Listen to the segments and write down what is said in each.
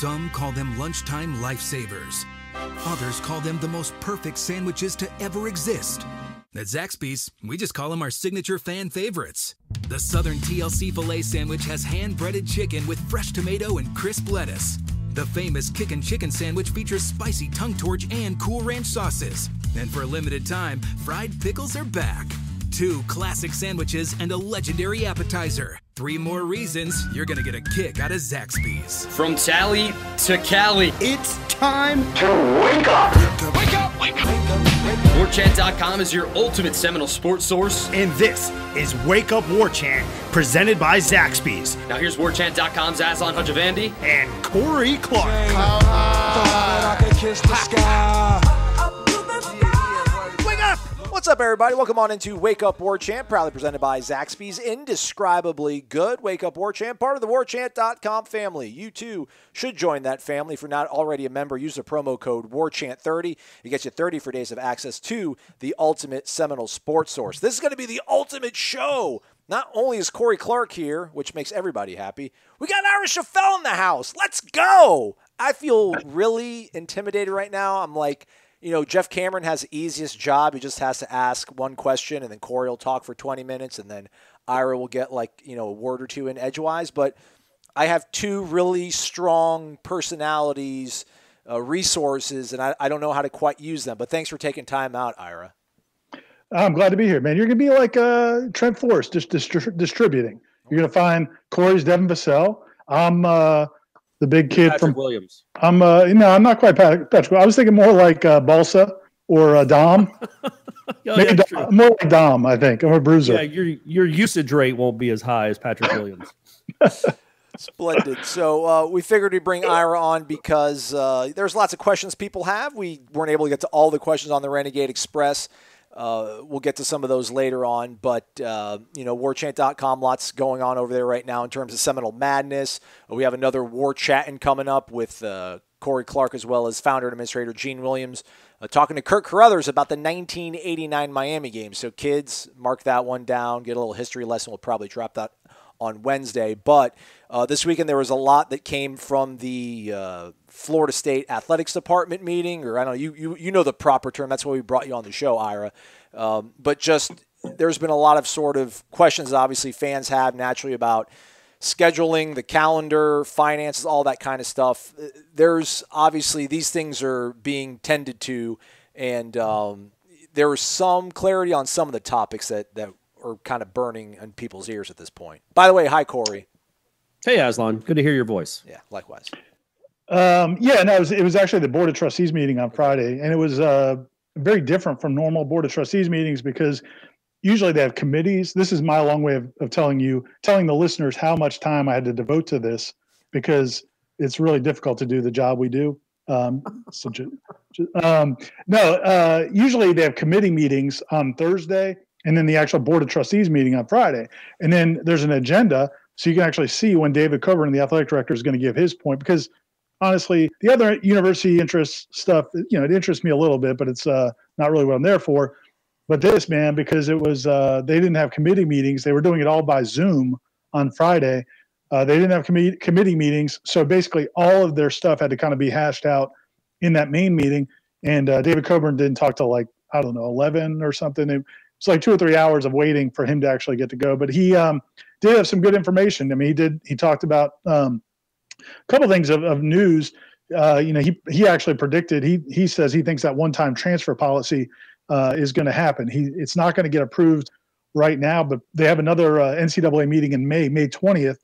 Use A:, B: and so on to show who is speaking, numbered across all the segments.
A: Some call them lunchtime lifesavers. Others call them the most perfect sandwiches to ever exist. At Zaxby's, we just call them our signature fan favorites. The Southern TLC Filet Sandwich has hand-breaded chicken with fresh tomato and crisp lettuce. The famous Kickin' Chicken Sandwich features spicy tongue torch and Cool Ranch sauces. And for a limited time, fried pickles are back. 2 classic sandwiches and a legendary appetizer. 3 more reasons you're gonna get a kick out of Zaxby's.
B: From Tally to Cali,
C: It's time
D: to wake up.
B: wake up, wake up. WarChant.com is your ultimate Seminole sports source.
C: and this is Wake Up War Chant, presented by Zaxby's
B: Now here's WarChant.com's Aslan Hajavandi.
C: and Corey Clark.
E: Wake up! What's up, everybody? Welcome on into Wake Up War Chant, proudly presented by Zaxby's. Indescribably good Wake Up War Chant, part of the WarChant.com family. You, too, should join that family. If you're not already a member, use the promo code WarChant30. It gets you 30 for days of access to the ultimate Seminole sports source. This is going to be the ultimate show. Not only is Corey Clark here, which makes everybody happy, we got Ira Schoffel in the house. Let's go! I feel really intimidated right now. I'm like, you know, Jeff Cameron has the easiest job. He just has to ask one question, and then Corey will talk for 20 minutes, and then Ira will get, like, you know, a word or two in edgewise. But I have 2 really strong personalities, resources, and I don't know how to quite use them. But thanks for taking time out, Ira.
F: I'm glad to be here, man. You're going to be like Trent Forrest, just distributing. You're going to find Corey's Devin Vassell. I'm the big kid
B: Patrick
F: from
B: Williams.
F: I'm I'm not quite Patrick. I was thinking more like Balsa or Dom. Maybe Dom, more like Dom, I think. I'm a bruiser.
G: Yeah, your usage rate won't be as high as Patrick Williams.
E: Splendid. So we figured we'd bring Ira on because there's lots of questions people have. We weren't able to get to all the questions on the Renegade Express. We'll get to some of those later on, but, you know, warchant.com, lots going on over there right now in terms of Seminole Madness. We have another War Chatting coming up with Corey Clark, as well as founder and administrator Gene Williams, talking to Kirk Carruthers about the 1989 Miami game. So kids, mark that one down, get a little history lesson. We'll probably drop that on Wednesday. But this weekend there was a lot that came from the Florida State Athletics Department meeting, or I don't know, you know the proper term. That's why we brought you on the show, Ira. But just there's been a lot of sort of questions obviously fans have naturally about scheduling, the calendar, finances, all that kind of stuff. There's obviously these things are being tended to, and there was some clarity on some of the topics that are kind of burning in people's ears at this point. By the way, hi, Corey.
G: Hey, Aslan. Good to hear your voice.
E: Yeah, likewise.
F: It was actually the Board of Trustees meeting on Friday, and it was very different from normal Board of Trustees meetings because usually they have committees. This is my long way of telling the listeners how much time I had to devote to this because it's really difficult to do the job we do. Usually they have committee meetings on Thursday and then the actual Board of Trustees meeting on Friday. And then there's an agenda so you can actually see when David Coburn, the athletic director, is going to give his point because honestly, the other university interest stuff, you know, it interests me a little bit, but it's not really what I'm there for. But this, man, because it was they didn't have committee meetings. They were doing it all by Zoom on Friday. They didn't have committee meetings. So basically all of their stuff had to kind of be hashed out in that main meeting. And David Coburn didn't talk till 11 or something. It's like 2 or 3 hours of waiting for him to actually get to go. But he did have some good information. I mean, he talked about a couple things of news. He actually predicted, he says he thinks that one-time transfer policy is going to happen. It's not going to get approved right now, but they have another NCAA meeting in May 20th,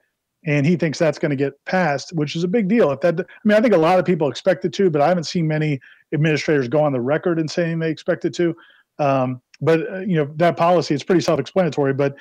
F: and he thinks that's going to get passed, which is a big deal. I think a lot of people expect it to, but I haven't seen many administrators go on the record and saying they expect it to. That policy, it's pretty self-explanatory, but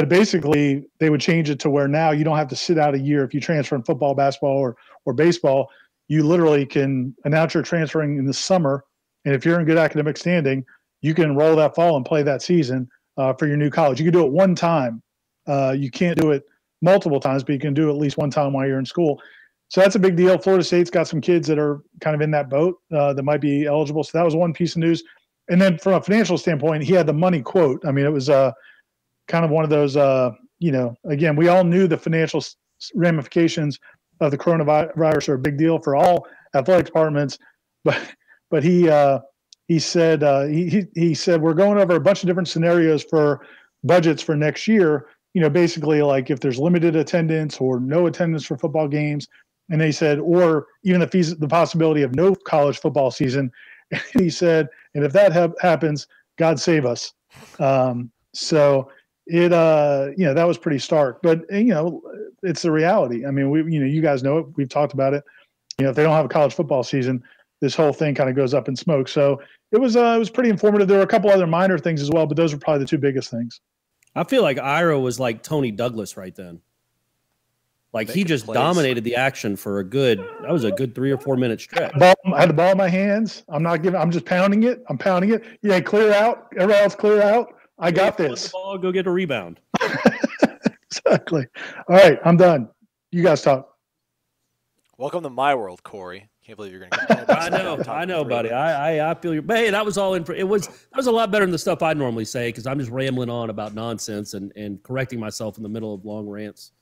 F: basically they would change it to where now you don't have to sit out a year if you transfer in football, basketball, or baseball. You literally can announce you're transferring in the summer, and if you're in good academic standing, you can enroll that fall and play that season for your new college. You can do it one time. You can't do it multiple times, but you can do it at least one time while you're in school. So that's a big deal. Florida State's got some kids that are kind of in that boat that might be eligible. So that was one piece of news. And then from a financial standpoint, he had the money quote. I mean, it was kind of one of those, again, we all knew the financial ramifications of the coronavirus are a big deal for all athletic departments. But he said he said we're going over a bunch of different scenarios for budgets for next year. Basically like if there's limited attendance or no attendance for football games, and they said, or even the possibility of no college football season. And he said, and if that happens, God save us. So it that was pretty stark, but it's the reality. I mean, you guys know it. We've talked about it. If they don't have a college football season, this whole thing kind of goes up in smoke. So it was pretty informative. There were a couple other minor things as well, but those were probably the two biggest things.
G: I feel like Ira was like Tony Douglas right then. Like he just dominated the action for a good 3 or 4 minute stretch.
F: I had the ball in my hands. I'm just pounding it. I'm pounding it. Yeah, clear out. Everybody else clear out. I got this.
G: The ball, go get a rebound.
F: Exactly. All right, I'm done. You guys talk.
E: Welcome to my world, Corey. Can't believe you're going to.
G: I know, buddy. I feel you. But hey, that was all in. That was a lot better than the stuff I'd normally say because I'm just rambling on about nonsense and correcting myself in the middle of long rants.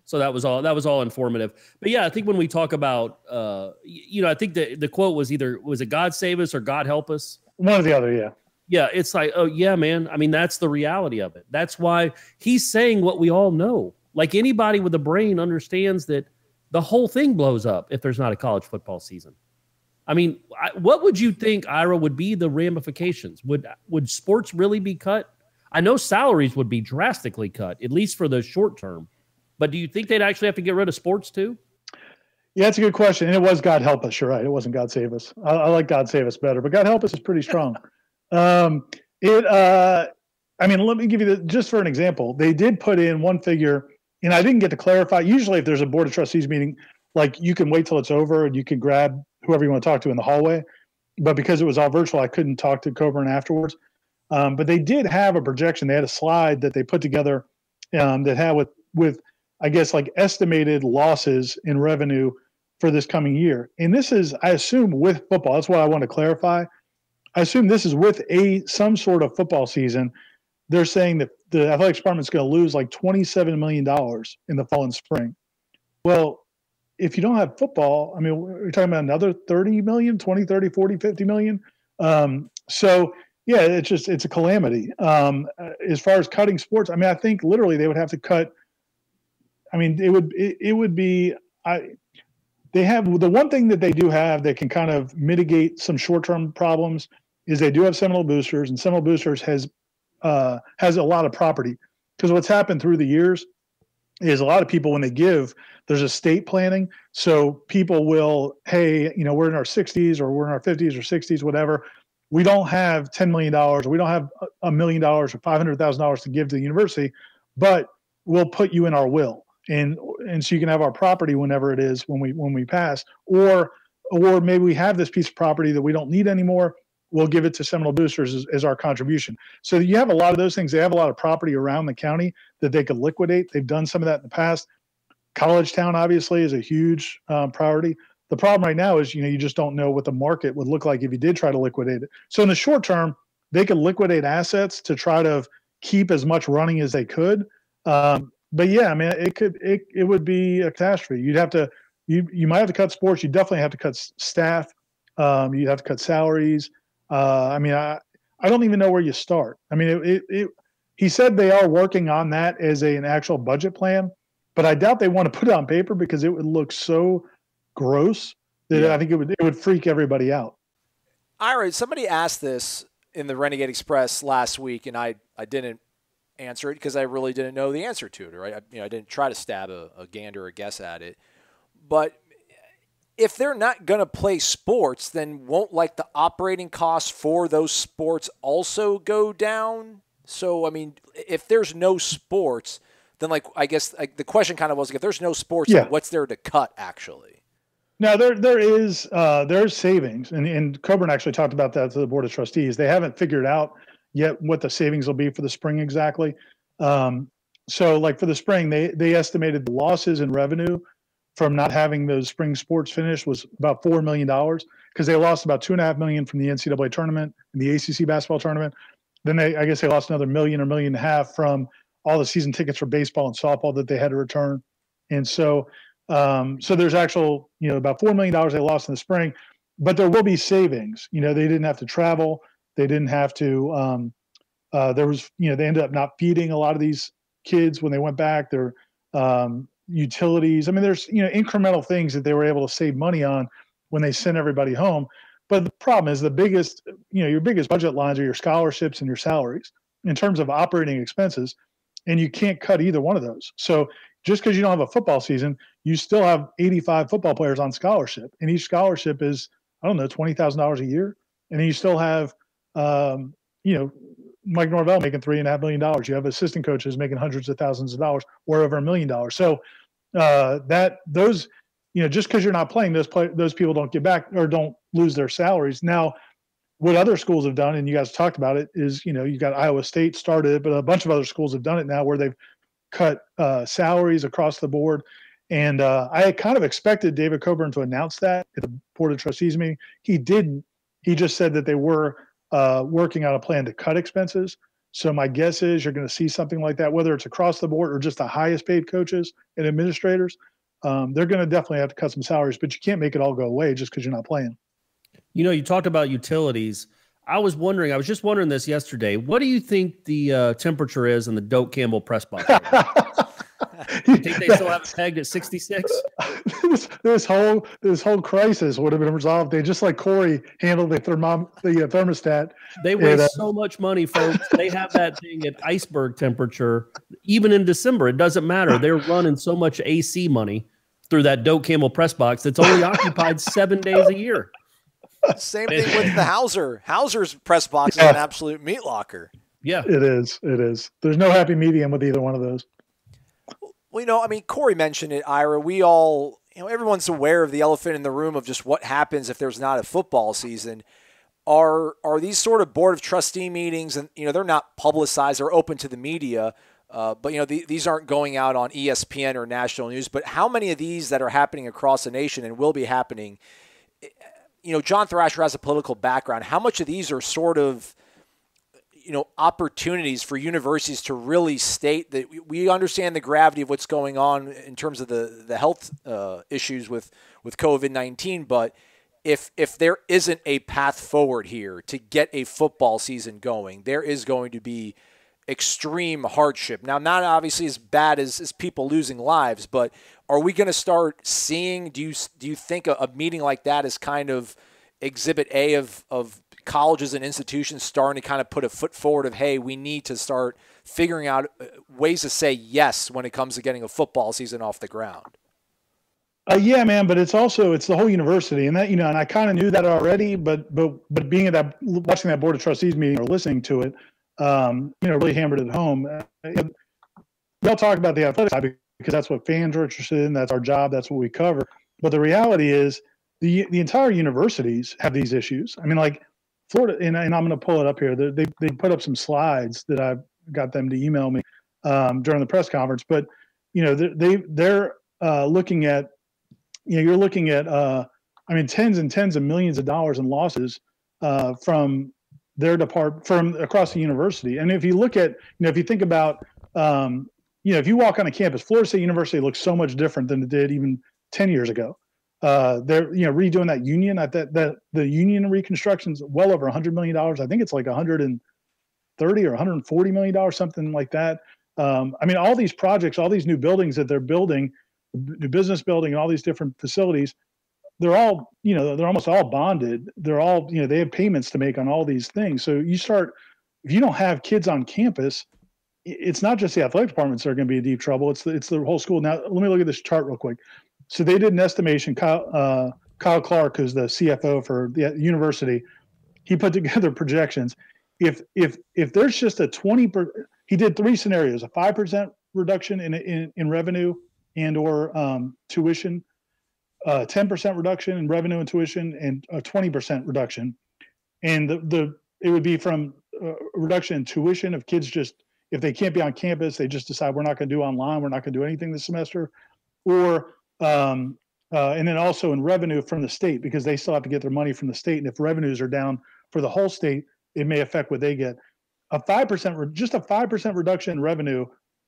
G: So that was all informative. But yeah, I think when we talk about, I think the quote was was it God save us or God help us?
F: One or the other, yeah.
G: Yeah, it's like, oh yeah, man. I mean, that's the reality of it. That's why he's saying what we all know. Like anybody with a brain understands that the whole thing blows up if there's not a college football season. I mean, what would you think, Ira, would be the ramifications? Would sports really be cut? I know salaries would be drastically cut, at least for the short term. But do you think they'd actually have to get rid of sports too?
F: Yeah, that's a good question. And it was God help us. You're right. It wasn't God save us. I like God save us better, but God help us is pretty strong. Let me give you just for an example. They did put in one figure, and I didn't get to clarify. Usually if there's a Board of Trustees meeting, like you can wait till it's over and you can grab whoever you want to talk to in the hallway. But because it was all virtual, I couldn't talk to Coburn afterwards. But they did have a projection. They had a slide that they put together that had with I guess like estimated losses in revenue for this coming year. And this is, I assume, with football. That's what I want to clarify. I assume this is with some sort of football season. They're saying that the athletics department is going to lose like $27 million in the fall and spring. Well, if you don't have football, I mean, we're talking about another 30 million, 20, 30, 40, 50 million. So yeah, it's a calamity. As far as cutting sports, I mean, I think literally they would have to cut. I mean, it would be, they have the one thing that they do have that can kind of mitigate some short-term problems is they do have Seminole Boosters, and Seminole Boosters has a lot of property. Because what's happened through the years is a lot of people, when they give, there's estate planning. So people will, hey, we're in our 60s or we're in our 50s or 60s, whatever. We don't have $10 million or we don't have $1 million or $500,000 to give to the university, but we'll put you in our will. And so you can have our property whenever it is when we pass, or maybe we have this piece of property that we don't need anymore. We'll give it to Seminole Boosters as our contribution. So you have a lot of those things. They have a lot of property around the county that they could liquidate. They've done some of that in the past. College Town obviously is a huge priority. The problem right now is, you just don't know what the market would look like if you did try to liquidate it. So in the short term, they could liquidate assets to try to keep as much running as they could. But yeah, I mean, it would be a catastrophe. You might have to cut sports. You definitely have to cut staff. You'd have to cut salaries. I mean, I don't even know where you start. I mean, he said they are working on that as an actual budget plan, but I doubt they want to put it on paper because it would look so gross that I think it would freak everybody out.
E: Ira, somebody asked this in the Renegade Express last week, and I didn't answer it because I really didn't know the answer to it. Right? I didn't try to stab a gander or a guess at it. But if they're not going to play sports, then won't like the operating costs for those sports also go down? So, I mean, if there's no sports, then I guess the question kind of was, if there's no sports, then what's there to cut actually?
F: Now there's savings, and Coburn actually talked about that to the Board of Trustees. They haven't figured out yet what the savings will be for the spring exactly. So like for the spring, they estimated the losses in revenue from not having those spring sports finished was about $4 million because they lost about $2.5 million from the NCAA tournament and the ACC basketball tournament. Then I guess they lost another $1 million or $1.5 million from all the season tickets for baseball and softball that they had to return. And so So there's actual, about $4 million they lost in the spring, but there will be savings. They didn't have to travel. They didn't have to, there was, they ended up not feeding a lot of these kids when they went back. Their utilities. I mean, there's, incremental things that they were able to save money on when they sent everybody home. But the problem is your biggest budget lines are your scholarships and your salaries in terms of operating expenses, and you can't cut either one of those. So just because you don't have a football season, you still have 85 football players on scholarship, and each scholarship is, I don't know, $20,000 a year. And then you still have, Mike Norvell making $3.5 million. You have assistant coaches making hundreds of thousands of dollars or over $1 million. So just because you're not playing, those people don't get back or don't lose their salaries. Now, what other schools have done, and you guys talked about it, is, you got Iowa State started, but a bunch of other schools have done it now where they've cut salaries across the board. And I had kind of expected David Coburn to announce that at the Board of Trustees meeting. He didn't. He just said that they were working on a plan to cut expenses. So my guess is you're going to see something like that, whether it's across the board or just the highest paid coaches and administrators. They're going to definitely have to cut some salaries, but you can't make it all go away just because you're not playing.
G: You talked about utilities. I was just wondering this yesterday. What do you think the temperature is in the Doak Campbell press box? You think they still have it pegged at 66?
F: This whole crisis would have been resolved. They just like Corey handled the thermostat.
G: They waste so much money, folks. They have that thing at iceberg temperature. Even in December, it doesn't matter. They're running so much AC money through that Doak Campbell press box that's only occupied 7 days a year.
E: Same thing with the Hauser. Hauser's press box is an absolute meat locker.
G: Yeah,
F: it is. There's no happy medium with either one of those.
E: Well, Corey mentioned it, Ira. We all, everyone's aware of the elephant in the room of just what happens if there's not a football season. Are these sort of Board of Trustee meetings, and they're not publicized or open to the media, but these aren't going out on ESPN or national news. But how many of these that are happening across the nation and will be happening? John Thrasher has a political background. How much of these are sort of opportunities for universities to really state that we understand the gravity of what's going on in terms of the health issues with COVID-19, but if there isn't a path forward here to get a football season going, there is going to be extreme hardship. Now, not obviously as bad as people losing lives, but are we going to start seeing, do you think a meeting like that is kind of exhibit A of colleges and institutions starting to kind of put a foot forward of, hey, we need to start figuring out ways to say yes when it comes to getting a football season off the ground?
F: Yeah, man, but it's the whole university, and that, and I kind of knew that already, but being at watching that Board of Trustees meeting or listening to it, really hammered it home. They'll talk about the athletic side because that's what fans are interested in. That's our job. That's what we cover. But the reality is the entire universities have these issues. Like Florida, and I'm going to pull it up here. They put up some slides that I got them to email me during the press conference. But they're looking at, you're looking at tens and tens of millions of dollars in losses from their from across the university. And if you look at, if you think about, if you walk on a campus, Florida State University looks so much different than it did even 10 years ago. They're redoing that union. That the union reconstruction is well over $100 million. I think it's like 130 or 140 $140 million, something like that. All these projects, all these new buildings that they're building, new business building, and all these different facilities, they're all, they're almost all bonded. They're all, they have payments to make on all these things. So if you don't have kids on campus, it's not just the athletic departments that are going to be in deep trouble. It's the whole school. Now, let me look at this chart real quick. So they did an estimation. Kyle Clark, who's the CFO for the university, he put together projections. If there's just a 20%, he did three scenarios: a 5% reduction in revenue and or tuition, 10% reduction in revenue and tuition, and a 20% reduction. And it would be from a reduction in tuition of kids just, if they can't be on campus, they just decide we're not going to do online, we're not going to do anything this semester, or and then also in revenue from the state, because they still have to get their money from the state. And if revenues are down for the whole state, it may affect what they get. Just a 5% reduction in revenue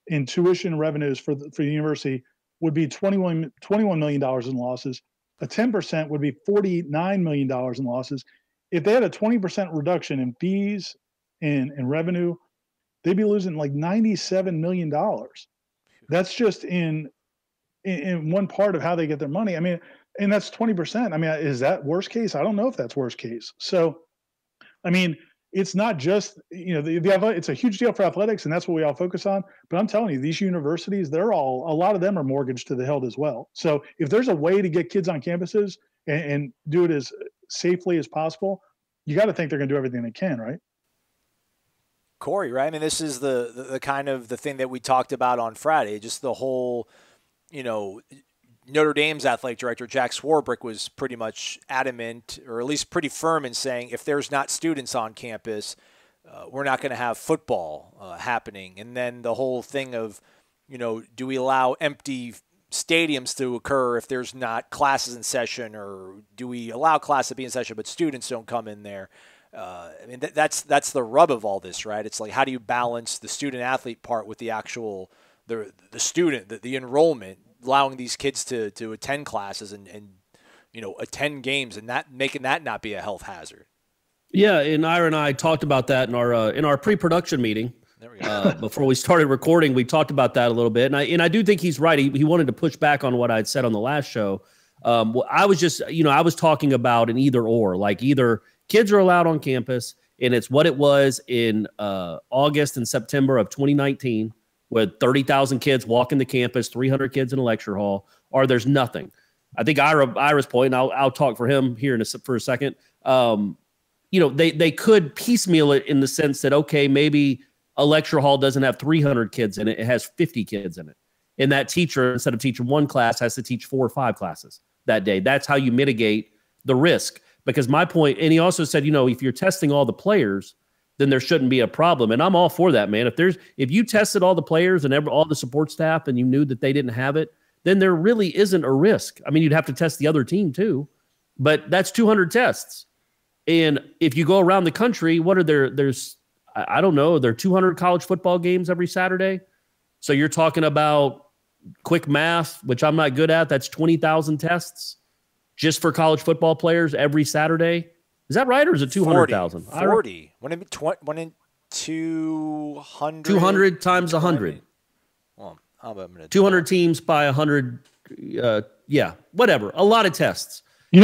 F: in tuition revenues for the university would be $21 million in losses. A 10% would be $49 million in losses. If they had a 20% reduction in fees and revenue, they'd be losing like $97 million. That's just in one part of how they get their money. I mean, and that's 20%. I mean, is that worst case? I don't know if that's worst case. So, I mean, it's not just, it's a huge deal for athletics, and that's what we all focus on. But I'm telling you, these universities, a lot of them are mortgaged to the hilt as well. So if there's a way to get kids on campuses and do it as safely as possible, you got to think they're going to do everything they can, right?
E: Corey, right? I mean, this is the kind of the thing that we talked about on Friday, just the whole, Notre Dame's athletic director, Jack Swarbrick, was pretty much adamant, or at least pretty firm in saying, if there's not students on campus, we're not going to have football happening. And then the whole thing of, do we allow empty stadiums to occur if there's not classes in session, or do we allow classes to be in session but students don't come in there? I mean, that's the rub of all this, right? It's like, how do you balance the student athlete part with the actual the student, the enrollment, allowing these kids to attend classes and attend games, and that making that not be a health hazard.
G: Yeah, and Ira and I talked about that in our pre-production meeting.
E: There we go.
G: Before we started recording, we talked about that a little bit, and I do think he's right. He wanted to push back on what I'd said on the last show. I was just, I was talking about an either or, like either kids are allowed on campus, and it's what it was in August and September of 2019, with 30,000 kids walking the campus, 300 kids in a lecture hall, or there's nothing. I think Ira's point, and I'll talk for him here for a second. They could piecemeal it in the sense that, okay, maybe a lecture hall doesn't have 300 kids in it. It has 50 kids in it. And that teacher, instead of teaching one class, has to teach 4 or 5 classes that day. That's how you mitigate the risk. Because my point, and he also said, if you're testing all the players, then there shouldn't be a problem. And I'm all for that, man. If you tested all the players and all the support staff and you knew that they didn't have it, then there really isn't a risk. I mean, you'd have to test the other team too, but that's 200 tests. And if you go around the country, there's, I don't know, there are 200 college football games every Saturday. So you're talking about quick math, which I'm not good at. That's 20,000 tests just for college football players every Saturday. Is that right, or is it 200,000?
E: 40. One in 200.
G: 200 times 100.
E: Well, I'm going to
G: 200 teams by 100. Yeah, whatever. A lot of tests.
F: You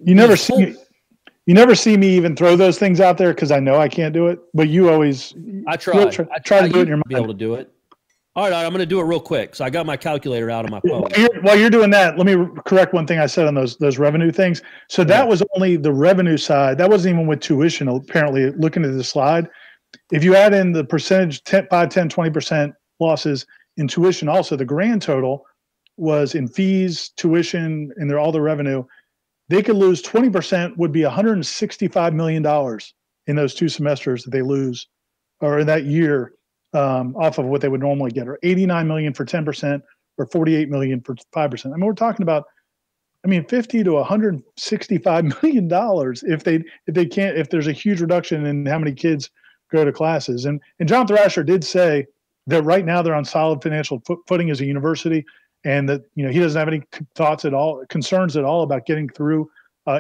F: never see me even throw those things out there because I know I can't do it. But you always.
G: I try to do it in your mind. Be able to do it. All right, I'm going to do it real quick. So I got my calculator out on my phone.
F: While you're doing that, let me correct one thing I said on those revenue things. So that was only the revenue side. That wasn't even with tuition, apparently, looking at the slide. If you add in the percentage, 5, 10, 20% losses in tuition also, the grand total was in fees, tuition, and all the revenue. They could lose 20%, would be $165 million in those 2 semesters that they lose, or in that year. Off of what they would normally get, or $89 million for 10%, or $48 million for 5%. I mean, we're talking about, $50 to $165 million if there's a huge reduction in how many kids go to classes. And John Thrasher did say that right now they're on solid financial footing as a university, and that he doesn't have any concerns at all about getting through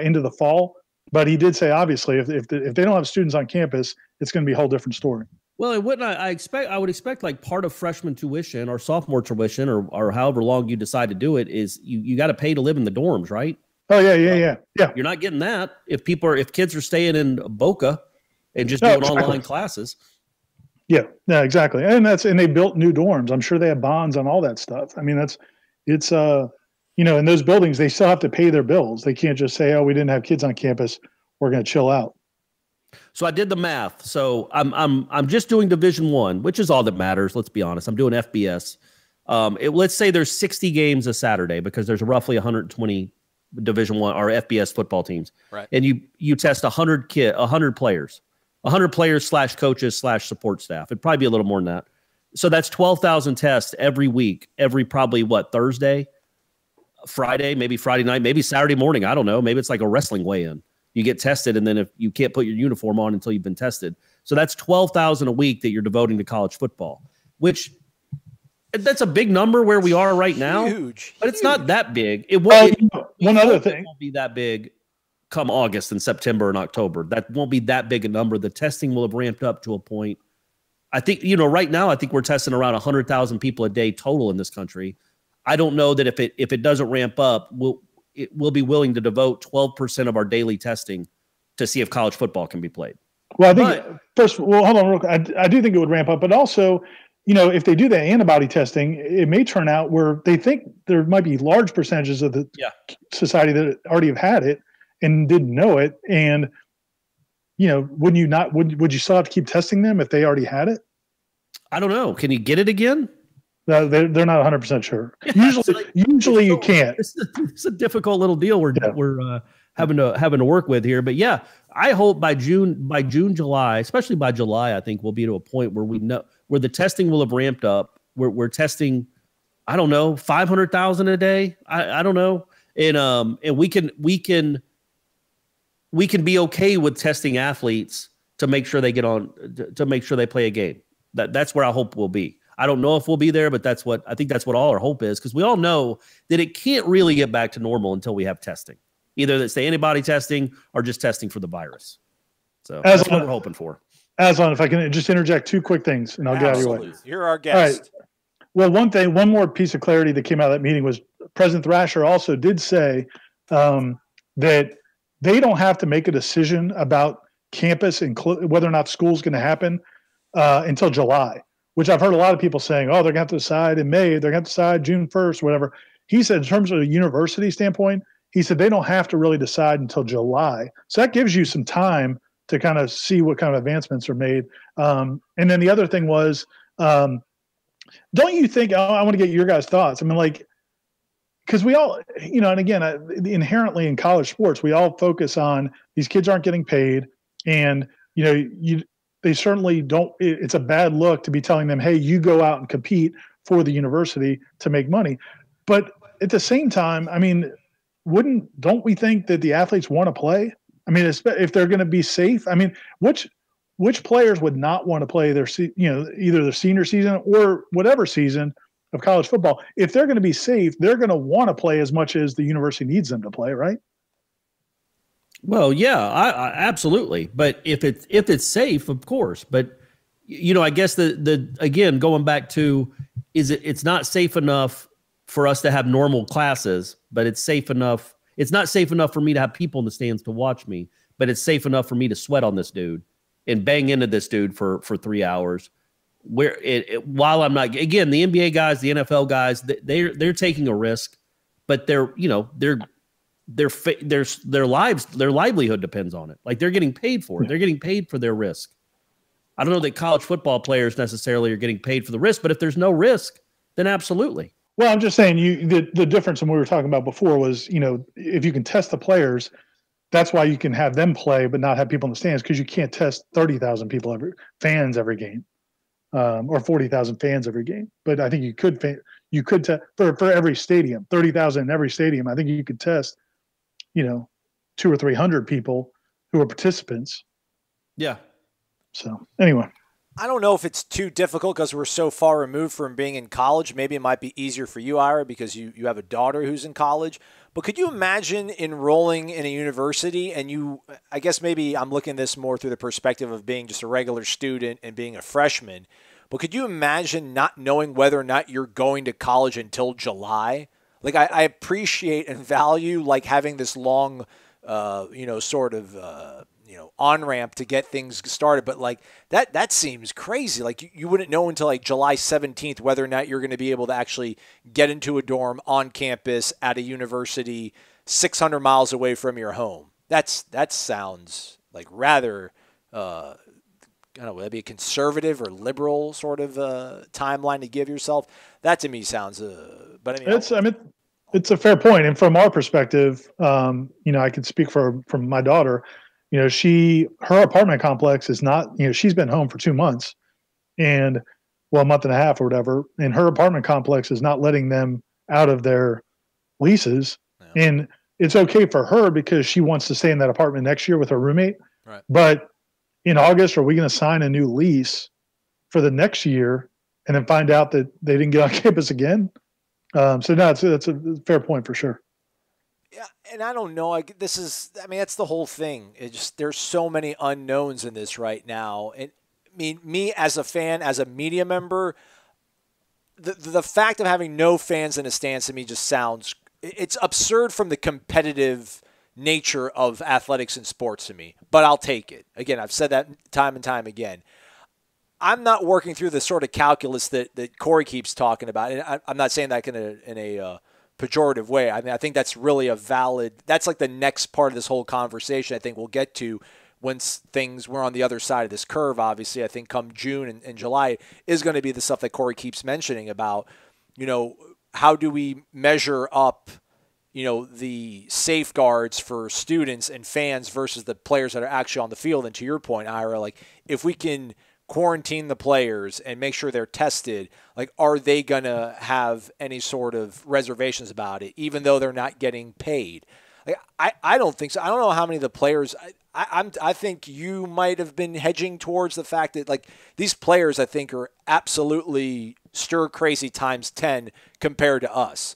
F: into the fall. But he did say, obviously, if they don't have students on campus, it's going to be a whole different story.
G: Well, and wouldn't I would expect like part of freshman tuition or sophomore tuition or however long you decide to do it is you got to pay to live in the dorms, right?
F: Oh yeah.
G: You're not getting that if kids are staying in Boca and just doing online classes.
F: Yeah, exactly. And they built new dorms. I'm sure they have bonds on all that stuff. I mean, in those buildings, they still have to pay their bills. They can't just say, oh, we didn't have kids on campus, we're going to chill out.
G: So I did the math. So I'm just doing Division I, which is all that matters. Let's be honest. I'm doing FBS. Let's say there's 60 games a Saturday because there's roughly 120 Division I or FBS football teams.
E: Right.
G: And you test 100 players, 100 players / coaches / support staff. It'd probably be a little more than that. So that's 12,000 tests every week, probably Thursday, Friday, maybe Friday night, maybe Saturday morning. I don't know. Maybe it's like a wrestling weigh-in. You get tested, and then if you can't put your uniform on until you've been tested. So that's 12,000 a week that you're devoting to college football, which That's a big number where we are right now.
E: Huge.
G: But it's not that big.
F: One other thing.
G: It won't be that big come August and September and October. That won't be that big a number. The testing will have ramped up to a point. I think, right now, I think we're testing around 100,000 people a day total in this country. I don't know that if it doesn't ramp up, we'll be willing to devote 12% of our daily testing to see if college football can be played.
F: Well, I think hold on real quick. I do think it would ramp up, but also, if they do the antibody testing, it may turn out where they think there might be large percentages of the society that already have had it and didn't know it. And, would you still have to keep testing them if they already had it?
G: I don't know. Can you get it again?
F: No, they're not 100% sure. Usually you can't.
G: It's a difficult little deal we're having to work with here. But yeah, I hope by June, July, especially by July, I think we'll be to a point where we know where the testing will have ramped up. We're testing, I don't know, 500,000 a day. I don't know, and we can be okay with testing athletes to make sure they get on to make sure they play a game. That's where I hope we'll be. I don't know if we'll be there, but I think that's what all our hope is, because we all know that it can't really get back to normal until we have testing. Either that's the antibody testing or just testing for the virus. So that's what we're hoping for.
F: Aslan, if I can just interject two quick things, and I'll get out of your way.
E: You're our guest.
F: All right. Well, one more piece of clarity that came out of that meeting was President Thrasher also did say that they don't have to make a decision about campus and whether or not school's going to happen until July, which I've heard a lot of people saying, they're going to have to decide in May, they're going to have to decide June 1st, whatever. He said in terms of a university standpoint, he said they don't have to really decide until July. So that gives you some time to kind of see what kind of advancements are made. And then the other thing was, don't you think, I want to get your guys' thoughts. I mean, because we all, and again, inherently in college sports, we all focus on these kids aren't getting paid, and, they certainly don't. It's a bad look to be telling them, hey, you go out and compete for the university to make money. But at the same time, I mean, don't we think that the athletes want to play? I mean, if they're going to be safe, I mean, which players would not want to play their, either their senior season or whatever season of college football? If they're going to be safe, they're going to want to play as much as the university needs them to play, right?
G: Well, yeah, I absolutely. But if it's safe, of course. But I guess the again, going back to, it's not safe enough for us to have normal classes, but it's safe enough. It's not safe enough for me to have people in the stands to watch me, but it's safe enough for me to sweat on this dude and bang into this dude for 3 hours. While I'm not, again, the NBA guys, the NFL guys, they're taking a risk, but their livelihood depends on it. Like, they're getting paid for it. They're getting paid for their risk. I don't know that college football players necessarily are getting paid for the risk, but if there's no risk, then absolutely.
F: Well, I'm just saying the difference in what we were talking about before was, if you can test the players, that's why you can have them play but not have people in the stands, because you can't test 30,000 fans every game, or 40,000 fans every game. But I think you could for every stadium, 30,000 in every stadium. I think you could test 200 or 300 people who are participants.
G: Yeah.
F: So anyway,
E: I don't know if it's too difficult because we're so far removed from being in college. Maybe it might be easier for you, Ira, because you have a daughter who's in college. But could you imagine enrolling in a university and I guess maybe I'm looking at this more through the perspective of being just a regular student and being a freshman, but could you imagine not knowing whether or not you're going to college until July? Like, I appreciate and value having this long, on-ramp to get things started. But that seems crazy. You wouldn't know until July 17th whether or not you're going to be able to actually get into a dorm on campus at a university 600 miles away from your home. That sounds rather, I don't know, would that be a conservative or liberal sort of timeline to give yourself? That to me sounds, but
F: it's a fair point. And from our perspective, I can speak from my daughter. Her apartment complex is not, she's been home for 2 months a month and a half or whatever. And her apartment complex is not letting them out of their leases. Yeah. And it's okay for her because she wants to stay in that apartment next year with her roommate. Right. But in August, are we going to sign a new lease for the next year and then find out that they didn't get on campus again. So no, that's a fair point for sure.
E: Yeah, and I don't know. That's the whole thing. There's so many unknowns in this right now. And I mean, me as a fan, as a media member, the fact of having no fans in the stands to me just sounds, it's absurd from the competitive nature of athletics and sports to me. But I'll take it. Again, I've said that time and time again. I'm not working through the sort of calculus that Corey keeps talking about. And I'm not saying that in a pejorative way. I mean, I think that's really that's like the next part of this whole conversation I think we'll get to once we're on the other side of this curve. Obviously, I think come June and July is going to be the stuff that Corey keeps mentioning about, how do we measure up, the safeguards for students and fans versus the players that are actually on the field. And to your point, Ira, like if we can quarantine the players and make sure they're tested, like are they going to have any sort of reservations about it, even though they're not getting paid? Like I don't think so. I don't know how many of the players. I think you might have been hedging towards the fact that like these players I think are absolutely stir crazy times 10 compared to us.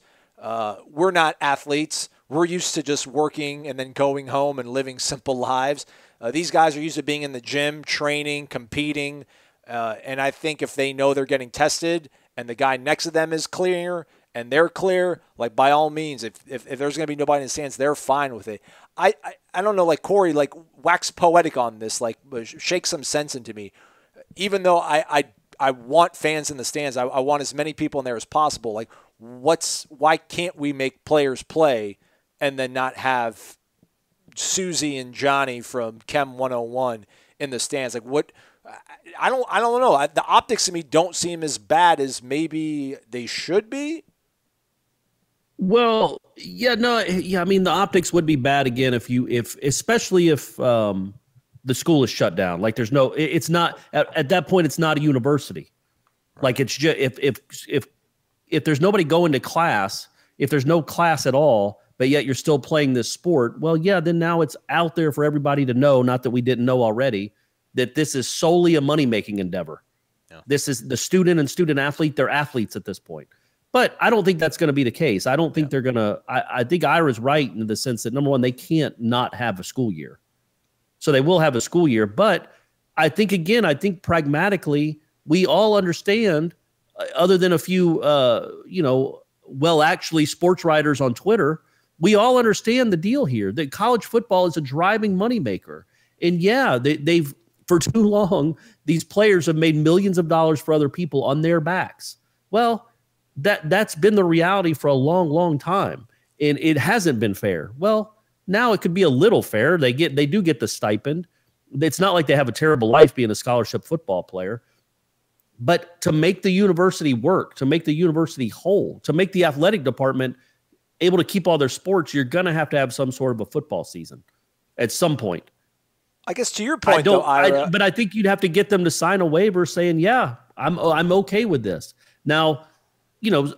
E: We're not athletes. We're used to just working and then going home and living simple lives. These guys are used to being in the gym, training, competing, and I think if they know they're getting tested and the guy next to them is clear and they're clear, like by all means, if there's going to be nobody in the stands, they're fine with it. I don't know, like Corey, like wax poetic on this, like shake some sense into me. Even though I want fans in the stands, I want as many people in there as possible. Like why can't we make players play and then not have Susie and Johnny from Chem 101 in the stands? Like what? I don't know. The optics to me don't seem as bad as maybe they should be.
G: Well, yeah, no, yeah. I mean, the optics would be bad again especially if the school is shut down. Like, it's not at that point. It's not a university. Right. Like, it's just if there's nobody going to class, if there's no class at all, but yet you're still playing this sport. Well, yeah, then now it's out there for everybody to know. Not that we didn't know already that this is solely a money making endeavor. Yeah. This is the student and student athlete. They're athletes at this point. But I don't think that's going to be the case. I don't think they're going to – I think Ira's right in the sense that, number one, they can't not have a school year. So they will have a school year. But I think, again, pragmatically, we all understand, other than a few, actually sports writers on Twitter, we all understand the deal here, that college football is a driving moneymaker. And, yeah, they've – for too long, these players have made millions of dollars for other people on their backs. Well – That's been the reality for a long, long time, and it hasn't been fair. Well, now it could be a little fair. They do get the stipend. It's not like they have a terrible life being a scholarship football player. But to make the university work, to make the university whole, to make the athletic department able to keep all their sports, you're going to have some sort of a football season at some point.
E: I guess to your point, Ira,
G: but I think you'd have to get them to sign a waiver saying, "Yeah, I'm okay with this." Now,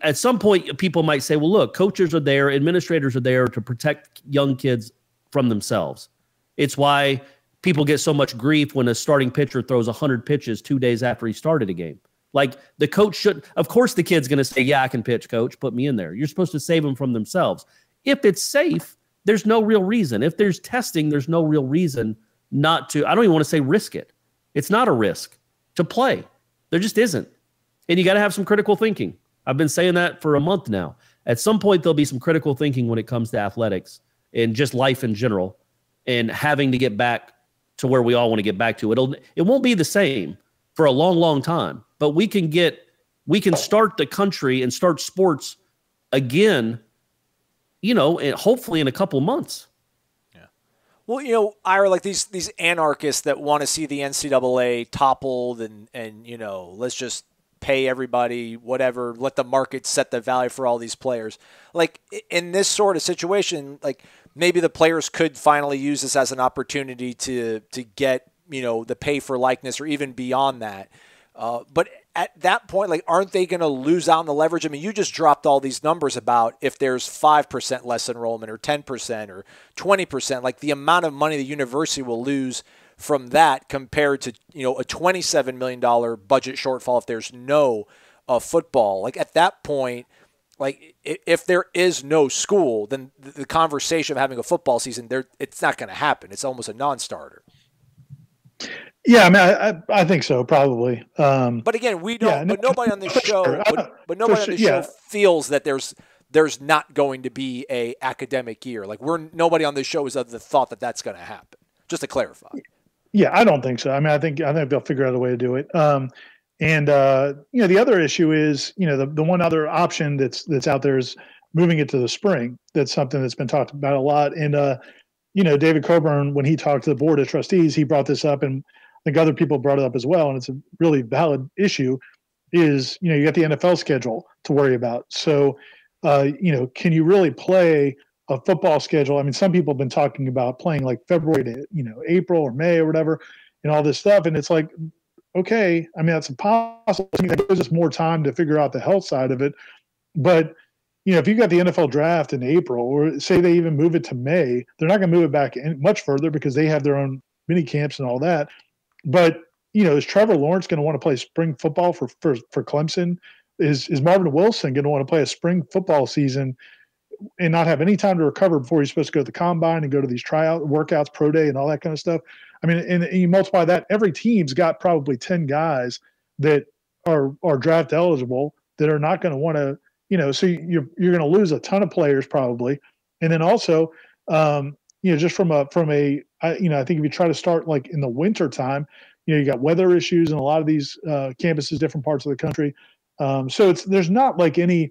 G: at some point, people might say, well, look, coaches are there, administrators are there to protect young kids from themselves. It's why people get so much grief when a starting pitcher throws 100 pitches 2 days after he started a game. Like, the coach should, of course, the kid's going to say, yeah, I can pitch, coach, put me in there. You're supposed to save them from themselves. If it's safe, there's no real reason. If there's testing, there's no real reason not to, I don't even want to say risk it. It's not a risk to play. There just isn't. And you got to have some critical thinking. I've been saying that for a month now. At some point, there'll be some critical thinking when it comes to athletics and just life in general, and having to get back to where we all want to get back to. It won't be the same for a long, long time, but we can start the country and start sports again, and hopefully in a couple of months.
E: Yeah. Well, Ira, like these anarchists that want to see the NCAA toppled and let's just pay everybody, whatever, let the market set the value for all these players. Like, in this sort of situation, like, maybe the players could finally use this as an opportunity to get, the pay for likeness or even beyond that. But at that point, like, aren't they going to lose out on the leverage? I mean, you just dropped all these numbers about if there's 5% less enrollment or 10% or 20%, like the amount of money the university will lose from that compared to, a $27 million budget shortfall if there's no of football. Like at that point, like if there is no school, then the conversation of having a football season, it's not going to happen. It's almost a non-starter.
F: Yeah, I mean, I think so, probably.
E: But again, we don't. But nobody on this show. But nobody on this show feels that there's not going to be a academic year. Like nobody on this show is of the thought that that's going to happen. Just to clarify.
F: Yeah, I don't think so. I mean, I think they'll figure out a way to do it. The other issue is, the one other option that's out there is moving it to the spring. That's something that's been talked about a lot. And David Coburn, when he talked to the Board of Trustees, he brought this up, and I think other people brought it up as well. And it's a really valid issue. Is you got the NFL schedule to worry about. So, can you really play a football schedule? I mean, some people have been talking about playing like February to April or May or whatever, and all this stuff. And it's like, okay, I mean, that's impossible. I mean, that gives us more time to figure out the health side of it. But if you got the NFL draft in April, or say they even move it to May, they're not going to move it back much further because they have their own mini camps and all that. But is Trevor Lawrence going to want to play spring football for Clemson? Is Marvin Wilson going to want to play a spring football season and not have any time to recover before he's supposed to go to the combine and go to these tryout workouts, pro day, and all that kind of stuff? I mean, and you multiply that, every team's got probably 10 guys that are draft eligible that are not going to want to, so you're going to lose a ton of players probably. And then also, just from a, I think if you try to start like in the winter time, you got weather issues in a lot of these campuses, different parts of the country. So there's not like any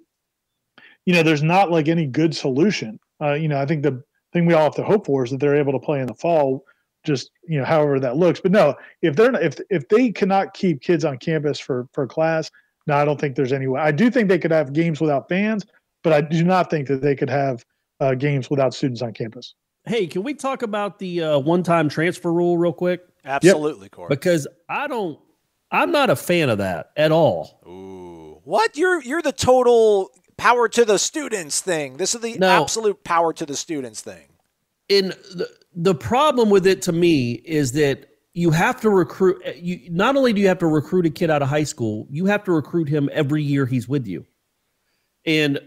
F: good solution. I think the thing we all have to hope for is that they're able to play in the fall, just, however that looks. But no, if they cannot keep kids on campus for class, no, I don't think there's any way. I do think they could have games without fans, but I do not think that they could have games without students on campus.
G: Hey, can we talk about the one-time transfer rule real quick?
E: Absolutely, Corey.
G: Because I'm not a fan of that at all.
E: Ooh. What? You're the total power to the students thing. This is the absolute power to the students thing.
G: And the problem with it to me is that you have to recruit. Not only do you have to recruit a kid out of high school, you have to recruit him every year he's with you. And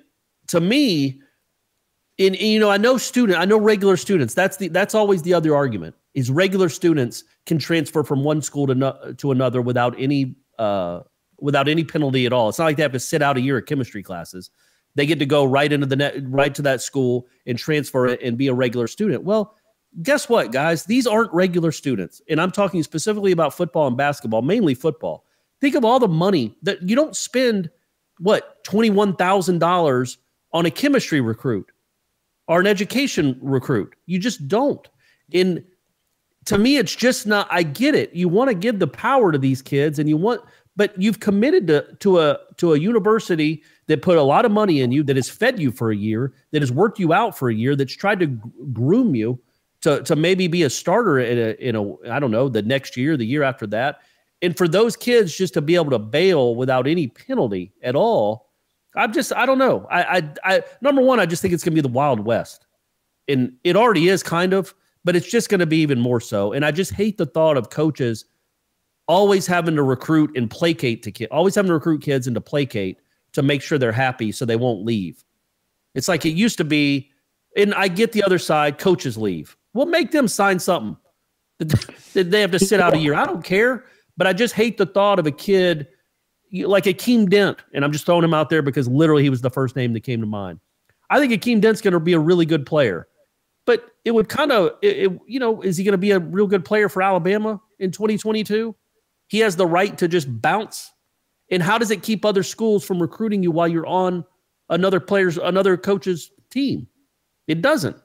G: to me, I know regular students. That's always the other argument. Is regular students can transfer from one school to another without any penalty at all. It's not like they have to sit out a year of chemistry classes. They get to go right into right to that school and transfer it and be a regular student. Well, guess what, guys? These aren't regular students. And I'm talking specifically about football and basketball, mainly football. Think of all the money that you don't spend, $21,000 on a chemistry recruit or an education recruit. You just don't. And to me, it's just not, I get it. You want to give the power to these kids but you've committed to a university that put a lot of money in you, that has fed you for a year, that has worked you out for a year, that's tried to groom you to maybe be a starter in a I don't know, the next year, the year after that. And for those kids just to be able to bail without any penalty at all, I don't know. I number one, I just think it's going to be the Wild West. And it already is kind of, but it's just going to be even more so. And I just hate the thought of coaches always having to recruit and placate to kids, always having to recruit kids and to placate to make sure they're happy so they won't leave. It's like it used to be, and I get the other side, coaches leave. We'll make them sign something that they have to sit out a year. I don't care, but I just hate the thought of a kid like Akeem Dent, and I'm just throwing him out there because literally he was the first name that came to mind. I think Akeem Dent's going to be a really good player, but it would kind of, is he going to be a real good player for Alabama in 2022? He has the right to just bounce. And how does it keep other schools from recruiting you while you're on another coach's team? It doesn't.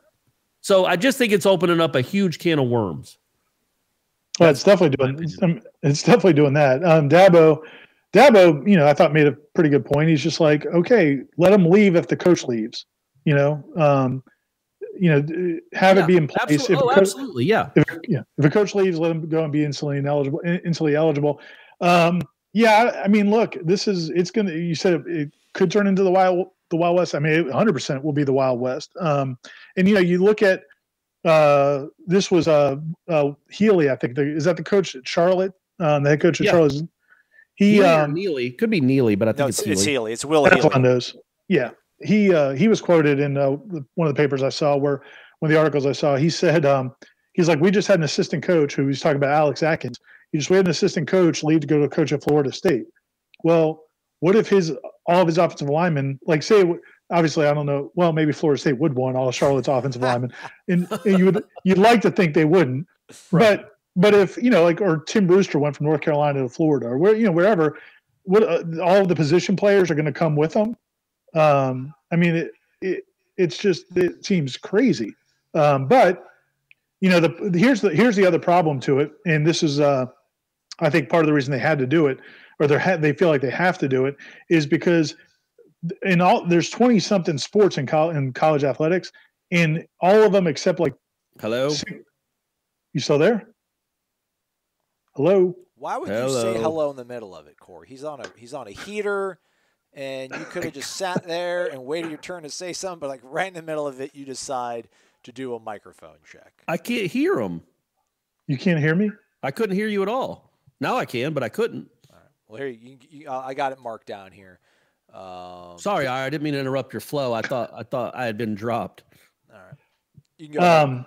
G: So I just think it's opening up a huge can of worms.
F: Well, it's definitely doing that. Dabo, I thought made a pretty good point. He's just like, okay, let him leave if the coach leaves. Have it be in place.
G: Absolutely, yeah.
F: If a coach leaves, let him go and be instantly eligible. I mean, look, you said it could turn into the Wild West. I mean, it 100% will be the Wild West. You look at this was Healy, I think. Is that the coach at Charlotte? The head coach at Charlotte. He
G: Neely could be Neely, but I think
E: it's Healy. It's Will Healy.
F: On those. Yeah. He was quoted in one of the papers I saw, where one of the articles I saw, he said, he's like, we just had an assistant coach who was talking about Alex Atkins. We had an assistant coach leave to go to coach at Florida State. Well, what if all of his offensive linemen, like say, obviously I don't know, well, maybe Florida State would want all of Charlotte's offensive linemen, and you'd like to think they wouldn't, right. But if or Tim Brewster went from North Carolina to Florida, or wherever, all of the position players are going to come with them. I mean, it's just, it seems crazy. But here's the other problem to it. And this is, I think part of the reason they had to do it, or they feel like they have to do it, is because there's 20 something sports in college athletics, and all of them except like,
G: hello,
F: you still there? Hello.
E: Why would you say hello in the middle of it, Corey? He's on a heater. And you could have just sat there and waited your turn to say something, but like right in the middle of it, you decide to do a microphone check.
G: I can't hear him.
F: You can't hear me?
G: I couldn't hear you at all. Now I can, but I couldn't.
E: All right. Well, here I got it marked down here.
G: Sorry, I didn't mean to interrupt your flow. I thought I had been dropped.
E: All right. You can go.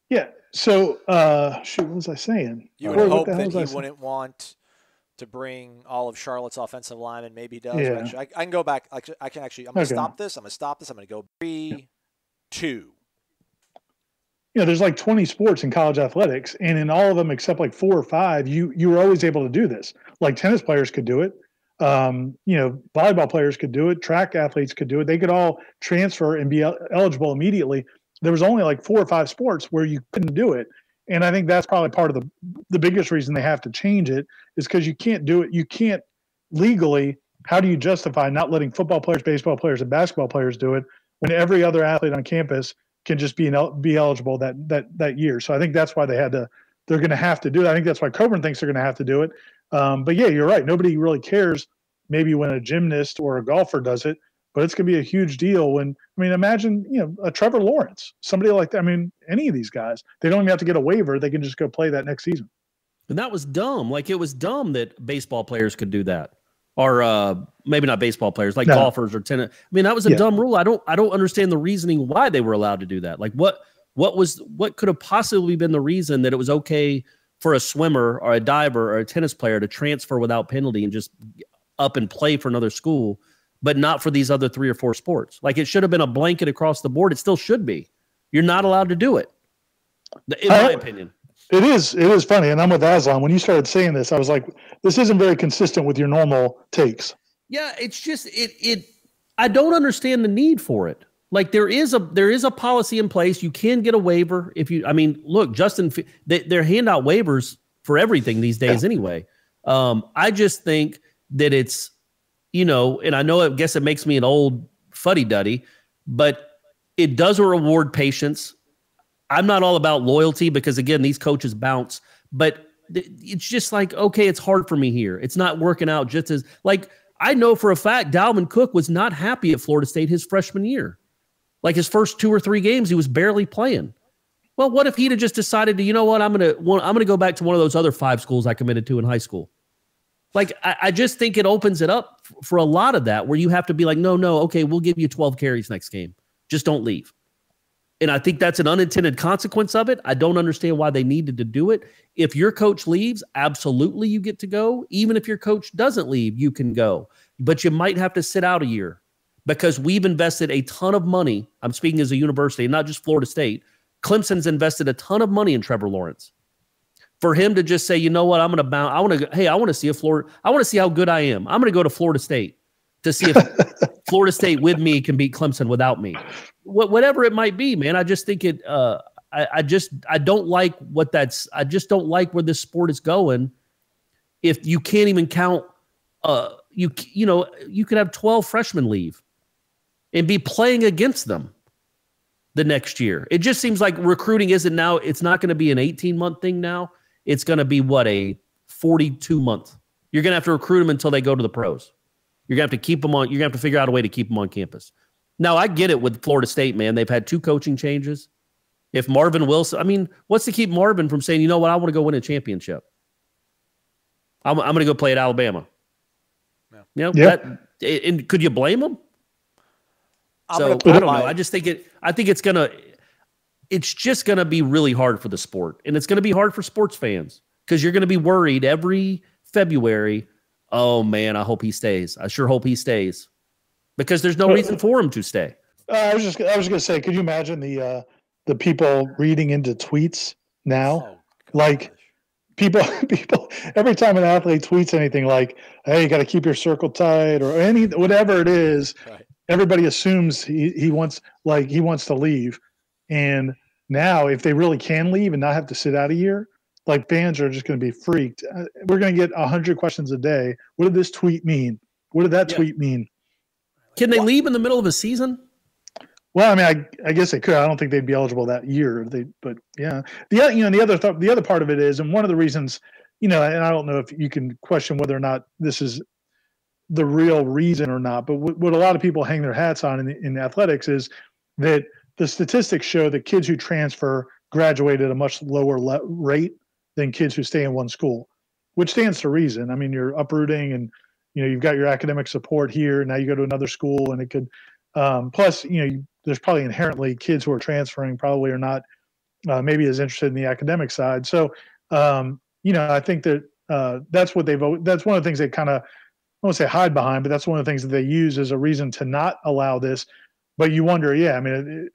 F: Yeah. So, what was I saying?
E: You would hope that he wouldn't want to bring all of Charlotte's offensive linemen. Maybe he does.
F: Yeah.
E: I can go back. I'm going to stop this. I'm going to go 3, 2.
F: There's like 20 sports in college athletics, and in all of them except like 4 or 5, you were always able to do this. Like tennis players could do it. Volleyball players could do it. Track athletes could do it. They could all transfer and be eligible immediately. There was only like 4 or 5 sports where you couldn't do it. And I think that's probably part of the biggest reason they have to change it, is because you can't do it. You can't legally. How do you justify not letting football players, baseball players, and basketball players do it when every other athlete on campus can just be eligible that year? So I think that's why they're going to have to do it. I think that's why Coburn thinks they're going to have to do it. But yeah, you're right. Nobody really cares maybe when a gymnast or a golfer does it, but it's going to be a huge deal when, imagine, a Trevor Lawrence, somebody like that. Any of these guys, they don't even have to get a waiver. They can just go play that next season.
G: And that was dumb. Like, it was dumb that baseball players could do that. Or maybe not baseball players, like golfers or tennis. That was a dumb rule. I don't understand the reasoning why they were allowed to do that. Like, what could have possibly been the reason that it was okay for a swimmer or a diver or a tennis player to transfer without penalty and just up and play for another school, but not for these other 3 or 4 sports? Like, it should have been a blanket across the board. It still should be. You're not allowed to do it, in my opinion.
F: It is funny, and I'm with Aslan. When you started saying this, I was like, this isn't very consistent with your normal takes.
G: Yeah, it's just I don't understand the need for it. Like, there is a policy in place. You can get a waiver if you. Look, Justin, they hand out waivers for everything these days anyway. I just think that it's, and I guess it makes me an old fuddy-duddy, but it does reward patience. I'm not all about loyalty because, again, these coaches bounce, but it's just like, okay, it's hard for me here. It's not working out just as, like, I know for a fact Dalvin Cook was not happy at Florida State his freshman year. Like, his first 2 or 3 games, he was barely playing. Well, what if he'd have just decided to, I'm going to go back to one of those other 5 schools I committed to in high school? Like, I just think it opens it up for a lot of that, where you have to be like, no, okay, we'll give you 12 carries next game. Just don't leave. And I think that's an unintended consequence of it. I don't understand why they needed to do it. If your coach leaves, absolutely you get to go. Even if your coach doesn't leave, you can go. But you might have to sit out a year, because we've invested a ton of money. I'm speaking as a university, not just Florida State. Clemson's invested a ton of money in Trevor Lawrence. For him to just say, you know what, I'm going to bounce. I want to see I want to see how good I am. I'm going to go to Florida State to see if Florida State with me can beat Clemson without me. Whatever it might be, man. I just think it. I don't like what that's. I just don't like where this sport is going. If you can't even count, you could have 12 freshmen leave and be playing against them the next year. It just seems like recruiting isn't now. It's not going to be an 18-month thing now. It's going to be a 42-month. You're going to have to recruit them until they go to the pros. You're going to have to keep them on. You're going to have to figure out a way to keep them on campus. Now, I get it with Florida State, man. They've had 2 coaching changes. If Marvin Wilson, what's to keep Marvin from saying, you know what, I want to go win a championship? I'm going to go play at Alabama.
E: Yeah.
G: You know,
F: Yeah.
G: And could you blame them?
E: I'm
G: So
E: gonna
G: I
E: put
G: don't
E: my-
G: know. I think it's just going to be really hard for the sport, and it's going to be hard for sports fans because you're going to be worried every February. Oh man, I hope he stays. I sure hope he stays because there's no reason for him to stay.
F: I was just going to say, could you imagine the people reading into tweets now? Like people, every time an athlete tweets anything like, "Hey, you got to keep your circle tight," or whatever it is,
E: Right.
F: everybody assumes he wants to leave. And now, if they really can leave and not have to sit out a year, like fans are just going to be freaked. We're going to get 100 questions a day. What did this tweet mean? What did that tweet mean?
G: Can they leave in the middle of a season?
F: Well, I mean, I guess they could. I don't think they'd be eligible that year. But yeah, the other part of it is, and one of the reasons, and I don't know if you can question whether or not this is the real reason or not. But what a lot of people hang their hats on in athletics is that the statistics show that kids who transfer graduate at a much lower rate than kids who stay in one school, which stands to reason. I mean, you're uprooting and, you've got your academic support here. Now you go to another school and it could, plus, there's probably inherently kids who are transferring probably are not maybe as interested in the academic side. So, I think that that's one of the things they kind of, I won't say hide behind, but that's one of the things that they use as a reason to not allow this. But you wonder,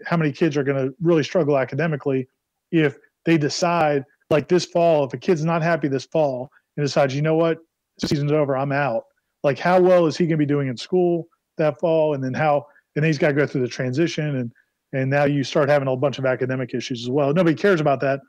F: how many kids are going to really struggle academically if they decide, like this fall, if a kid's not happy this fall and decides, you know what, the season's over, I'm out. Like, how well is he going to be doing in school that fall? And then he's got to go through the transition. And now you start having a bunch of academic issues as well. Nobody cares about that,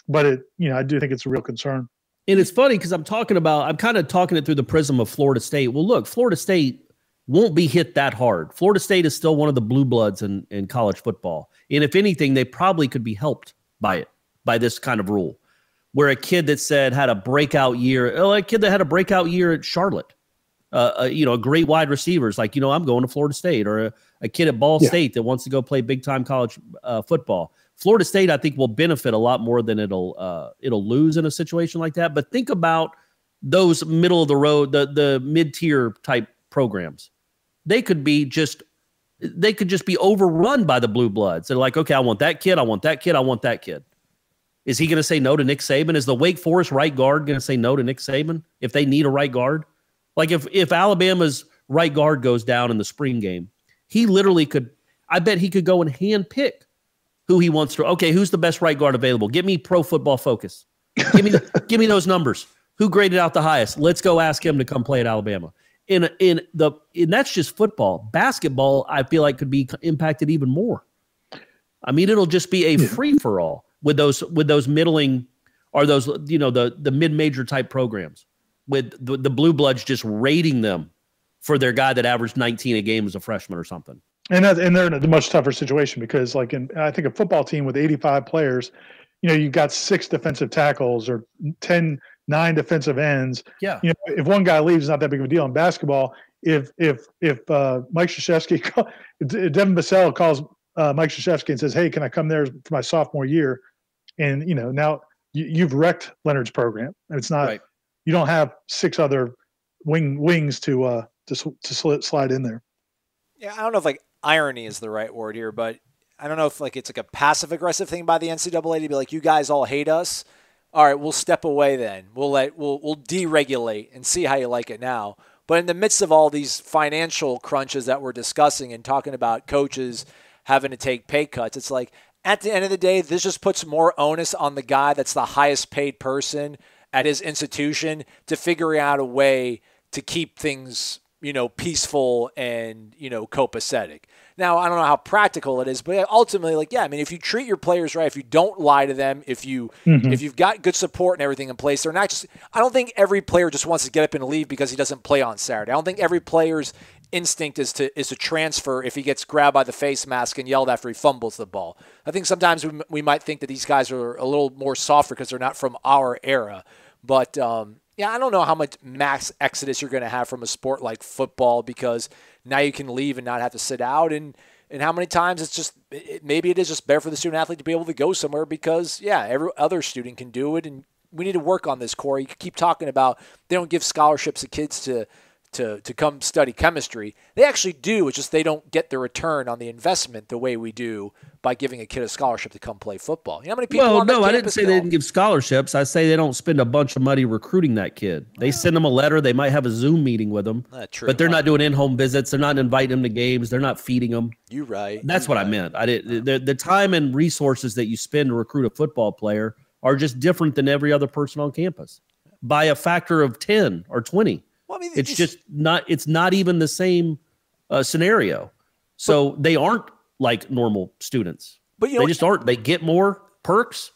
F: but I do think it's a real concern.
G: And it's funny because I'm kind of talking it through the prism of Florida State. Well, look, Florida State won't be hit that hard. Florida State is still one of the blue bloods in college football. And if anything, they probably could be helped by this kind of rule, where a kid that had a breakout year, at Charlotte, a great wide receivers like, I'm going to Florida State, or a kid at Ball State that wants to go play big time college football. Florida State, I think, will benefit a lot more than it'll lose in a situation like that. But think about those middle of the road, the mid-tier type programs. They could just be overrun by the blue bloods. They're like, okay, I want that kid. I want that kid. I want that kid. Is he going to say no to Nick Saban? Is the Wake Forest right guard going to say no to Nick Saban if they need a right guard? Like if Alabama's right guard goes down in the spring game, he literally could, I bet he could go and hand pick who he wants to. Okay, who's the best right guard available? Give me Pro Football Focus. Give me those numbers. Who graded out the highest? Let's go ask him to come play at Alabama. And that's just football. Basketball, I feel like, could be impacted even more. I mean, it'll just be a free for all with those middling or those the mid-major type programs, with the blue bloods just rating them for their guy that averaged 19 a game as a freshman or something.
F: And they're in a much tougher situation because, like, I think a football team with 85 players, you've got 6 defensive tackles or 9 defensive ends.
G: Yeah.
F: If one guy leaves, it's not that big of a deal. In basketball, if Mike Krzyzewski, if Devin Vassell calls Mike Krzyzewski and says, "Hey, can I come there for my sophomore year?" And now you've wrecked Leonard's program. It's not right. You don't have 6 other wings to slide in there.
E: Yeah, I don't know if irony is the right word here, but I don't know if it's a passive aggressive thing by the NCAA to be like, you guys all hate us. All right, we'll step away then. We'll deregulate and see how you like it now. But in the midst of all these financial crunches that we're discussing and talking about coaches having to take pay cuts, it's like at the end of the day, this just puts more onus on the guy that's the highest paid person at his institution to figure out a way to keep things, peaceful and, copacetic. Now, I don't know how practical it is, but ultimately, if you treat your players right, if you don't lie to them, if you've got good support and everything in place, they're not just, I don't think every player just wants to get up and leave because he doesn't play on Saturday. I don't think every player's instinct is to transfer if he gets grabbed by the face mask and yelled after he fumbles the ball. I think sometimes we might think that these guys are a little more softer because they're not from our era. But, I don't know how much mass exodus you're going to have from a sport like football because now you can leave and not have to sit out. And how many times maybe it is just better for the student athlete to be able to go somewhere because, every other student can do it and we need to work on this, Corey. You keep talking about they don't give scholarships to kids to come study chemistry. They actually do. It's just they don't get the return on the investment the way we do by giving a kid a scholarship to come play football. You know how many people on that
G: I didn't
E: campus
G: say they didn't give scholarships. I say they don't spend a bunch of money recruiting that kid. They send them a letter. They might have a Zoom meeting with them, but they're not doing in-home visits. They're not inviting them to games. They're not feeding them.
E: You're right.
G: That's what I meant. The time and resources that you spend to recruit a football player are just different than every other person on campus by a factor of 10 or 20.
E: Well, I mean,
G: it's just not. It's not even the same scenario. So they aren't like normal students. But they just aren't. They get more perks.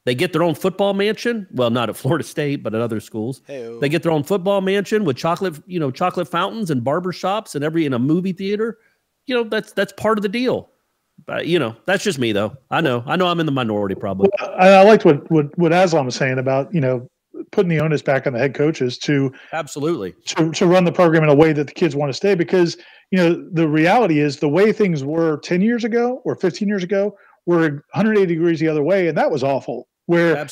G: They get their own football mansion. Well, not at Florida State, but at other schools.
E: Hey-o.
G: They get their own football mansion with chocolate fountains and barber shops and in a movie theater. That's part of the deal. But that's just me though. I know I'm in the minority probably.
F: Well, I liked what Aslan was saying about putting the onus back on the head coaches to run the program in a way that the kids want to stay, because the reality is the way things were 10 years ago or 15 years ago were 180 degrees the other way, and that was awful, where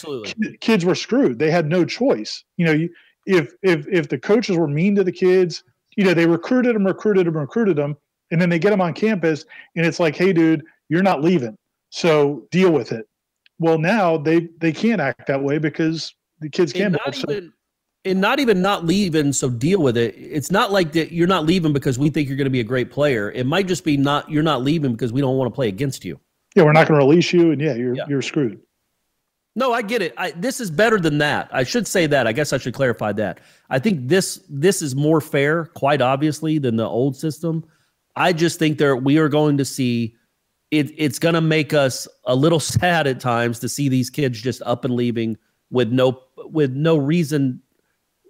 F: kids were screwed. They had no choice. If the coaches were mean to the kids, they recruited them, and then they get them on campus and it's like, hey dude, you're not leaving, so deal with it. Well, now they can't act that way because the kids can't.
G: Not even not leaving, so deal with it. It's not like that you're not leaving because we think you're going to be a great player. It might just be you're not leaving because we don't want to play against you.
F: Yeah, we're not going to release you, and you're screwed.
G: No, I get it. This is better than that. I should say that. I guess I should clarify that. I think this is more fair, quite obviously, than the old system. I just think we are going to see it's going to make us a little sad at times to see these kids just up and leaving with no reason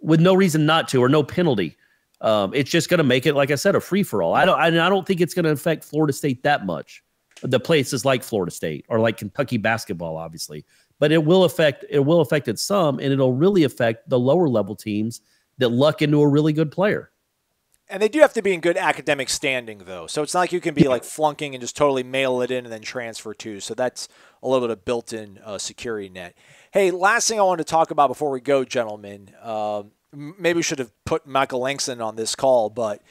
G: not to, or no penalty. It's just going to make it, like I said, a free for all. I don't think it's going to affect Florida State that much. The places like Florida State or like Kentucky basketball, obviously, but it will affect it some, and it'll really affect the lower level teams that luck into a really good player.
E: And they do have to be in good academic standing, though. So it's not like you can be like flunking and just totally mail it in and then transfer to. So that's a little bit of built-in security net. Hey, last thing I wanted to talk about before we go, gentlemen. Maybe we should have put Michael Langston on this call, but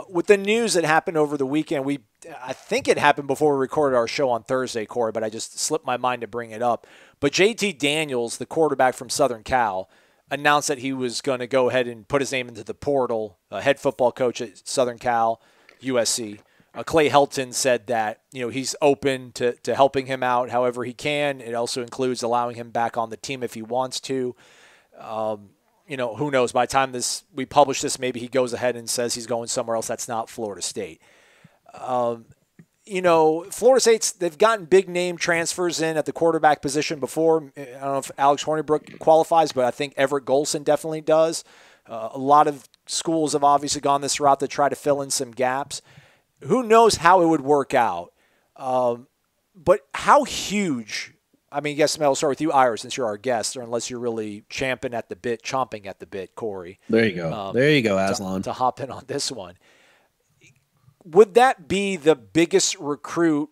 E: with the news that happened over the weekend, I think it happened before we recorded our show on Thursday, Corey, but I just slipped my mind to bring it up. But JT Daniels, the quarterback from Southern Cal, announced that he was going to go ahead and put his name into the portal. Head football coach at Southern Cal, USC. Clay Helton said that he's open to helping him out however he can. It also includes allowing him back on the team if he wants to. Who knows? By the time we publish this, maybe he goes ahead and says he's going somewhere else that's not Florida State. Florida State's, they've gotten big name transfers in at the quarterback position before. I don't know if Alex Hornibrook qualifies, but I think Everett Golson definitely does. A lot of schools have obviously gone this route to try to fill in some gaps. Who knows how it would work out? But how huge? I mean, I guess I'll start with you, Ira, since you're our guest, or unless you're really chomping at the bit, Corey.
G: There you go. Aslan.
E: To hop in on this one. Would that be the biggest recruit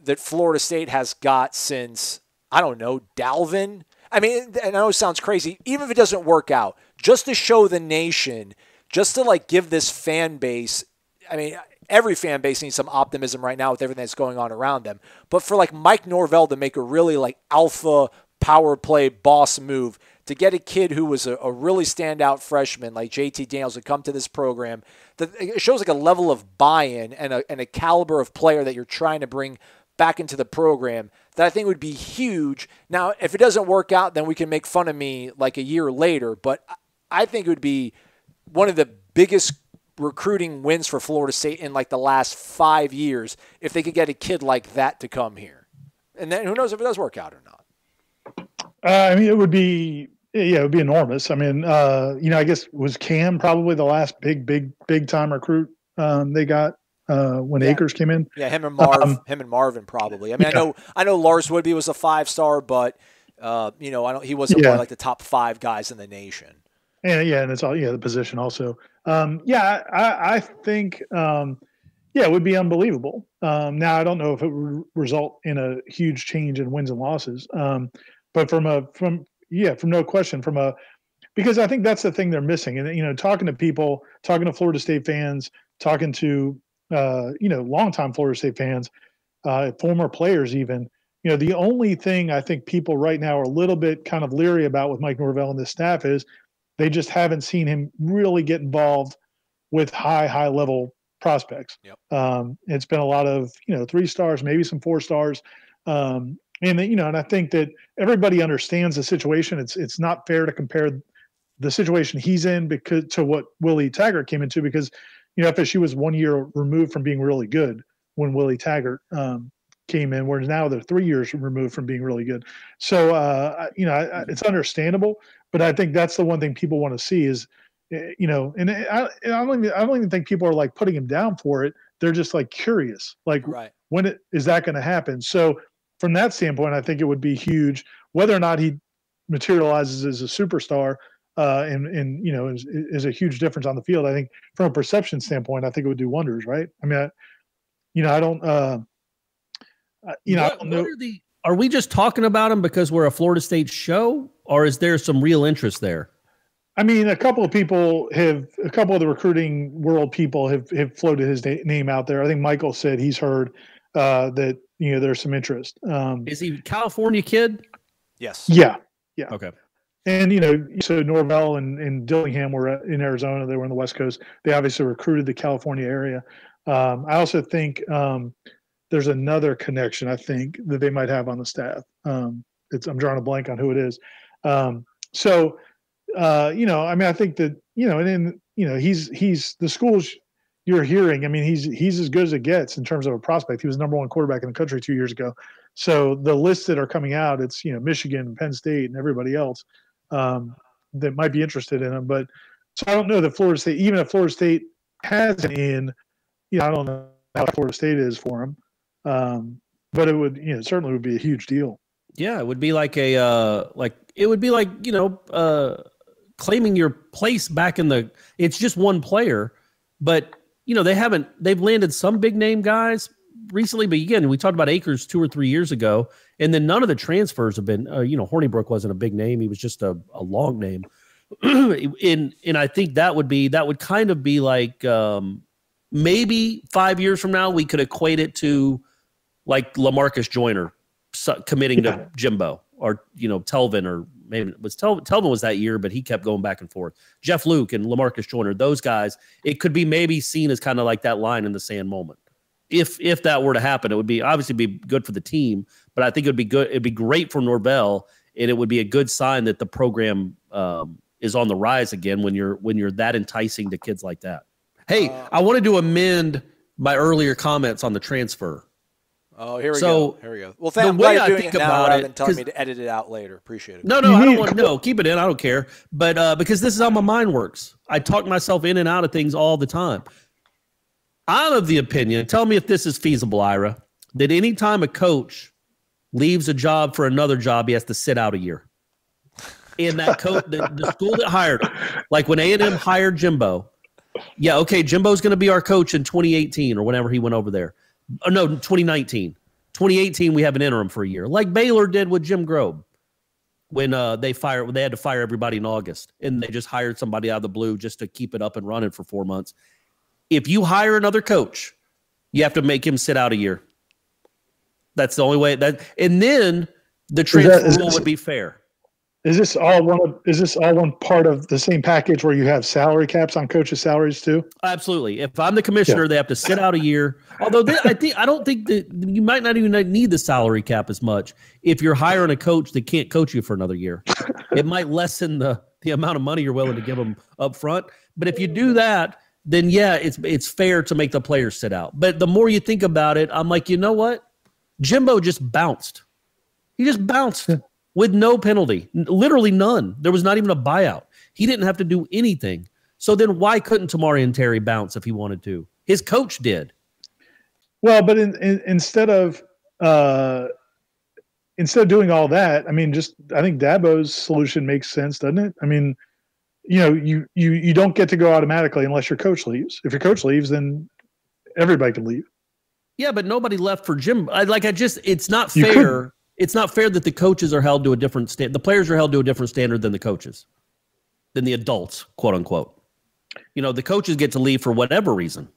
E: that Florida State has got since, I don't know, Dalvin? I mean, and I know it sounds crazy, even if it doesn't work out, just to show the nation, just to give this fan base, I mean, every fan base needs some optimism right now with everything that's going on around them. But for Mike Norvell to make a really alpha power play boss move, to get a kid who was a really standout freshman like JT Daniels to come to this program, that it shows a level of buy-in and a caliber of player that you're trying to bring back into the program that I think would be huge. Now, if it doesn't work out, then we can make fun of me a year later, but I think it would be one of the biggest recruiting wins for Florida State in the last 5 years if they could get a kid like that to come here. And then who knows if it does work out or not.
F: I mean, it would be enormous. I mean, I guess was Cam probably the last big time recruit they got when Akers came in.
E: Yeah, him and Marvin probably. I mean, yeah. I know Lars Woodby was a 5-star, but he wasn't one of the top 5 guys in the nation.
F: And it's all the position also. I think it would be unbelievable. Now I don't know if it would result in a huge change in wins and losses. But from from no question because I think that's the thing they're missing. And, talking to people, talking to Florida State fans, talking to, longtime Florida State fans, former players even, the only thing I think people right now are a little bit kind of leery about with Mike Norvell and this staff is they just haven't seen him really get involved with high level prospects.
E: Yep.
F: It's been a lot of, 3 stars, maybe some 4 stars. And I think that everybody understands the situation. It's not fair to compare the situation he's in to what Willie Taggart came into because, FSU was 1 year removed from being really good when Willie Taggart came in, whereas now they're 3 years removed from being really good. So, it's understandable, but I think that's the one thing people want to see is, and I don't even think people are like putting him down for it. They're just like curious, like when is that going to happen? So from that standpoint, I think it would be huge whether or not he materializes as a superstar. And is a huge difference on the field. I think from a perception standpoint, I think it would do wonders, right? I mean, I don't know.
G: Are we just talking about him because we're a Florida State show, or is there some real interest there?
F: I mean, a couple of the recruiting world people have floated his name out there. I think Michael said he's heard that there's some interest.
G: Is he a California kid?
E: Yes.
F: Yeah.
G: Okay.
F: And, so Norvell and Dillingham were in Arizona. They were on the West Coast. They obviously recruited the California area. I also think there's another connection, I think, that they might have on the staff. I'm drawing a blank on who it is. I think that, he's the schools you're hearing. I mean, he's as good as it gets in terms of a prospect. He was number 1 quarterback in the country 2 years ago. So the lists that are coming out, it's, Michigan, Penn State, and everybody else that might be interested in him. But so I don't know that Florida State, even if Florida State has an in, I don't know how Florida State is for him. But it would, certainly would be a huge deal.
G: Yeah, it would be like claiming your place back in the. It's just one player, but they've landed some big name guys recently. But again, we talked about Akers 2 or 3 years ago, and then none of the transfers have been. Hornibrook wasn't a big name; he was just a long name. and I think that would kind of be like maybe 5 years from now we could equate it to like LaMarcus Joyner committing to Jimbo or Telvin, or maybe it was Telvin was that year, but he kept going back and forth. Jeff Luke and LaMarcus Joyner, those guys, it could be maybe seen as kind of like that line in the sand moment. If that were to happen, it would be obviously be good for the team, but I think it would be good. It'd be great for Norvell, and it would be a good sign that the program is on the rise again when you're that enticing to kids like that. Hey, I wanted to amend my earlier comments on the transfer.
E: Oh, here we go. Well, I'm glad you're doing it now rather than telling me to edit it out later. Appreciate it.
G: No, I don't want to. Keep it in. I don't care. But because this is how my mind works. I talk myself in and out of things all the time. I'm of the opinion, tell me if this is feasible, Ira, that anytime a coach leaves a job for another job, he has to sit out a year. And that coach, the school that hired him, like when A&M hired Jimbo, yeah, okay, Jimbo's going to be our coach in 2018 or whenever he went over there. Oh, no, 2019. 2018, we have an interim for a year, like Baylor did with Jim Grobe when they had to fire everybody in August, and they just hired somebody out of the blue just to keep it up and running for 4 months. If you hire another coach, you have to make him sit out a year. That's the only way. And then the transfer rule would be fair.
F: Is this all one part of the same package where you have salary caps on coaches' salaries too?
G: Absolutely. If I'm the commissioner, they have to sit out a year. Although I don't think that you might not even need the salary cap as much if you're hiring a coach that can't coach you for another year. It might lessen the amount of money you're willing to give them up front. But if you do that, then yeah, it's fair to make the players sit out. But the more you think about it, I'm like, you know what? Jimbo just bounced. He just bounced. Yeah. With no penalty, literally none. There was not even a buyout. He didn't have to do anything. So then why couldn't Tamari and Terry bounce if he wanted to? His coach did.
F: Well, but instead of doing all that, I mean, I think Dabo's solution makes sense, doesn't it? I mean, you don't get to go automatically unless your coach leaves. If your coach leaves, then everybody can leave.
G: Yeah, but nobody left for Jim. It's not fair. It's not fair that the coaches are held to a different standard. The players are held to a different standard than the coaches, than the adults, quote unquote. The coaches get to leave for whatever reason.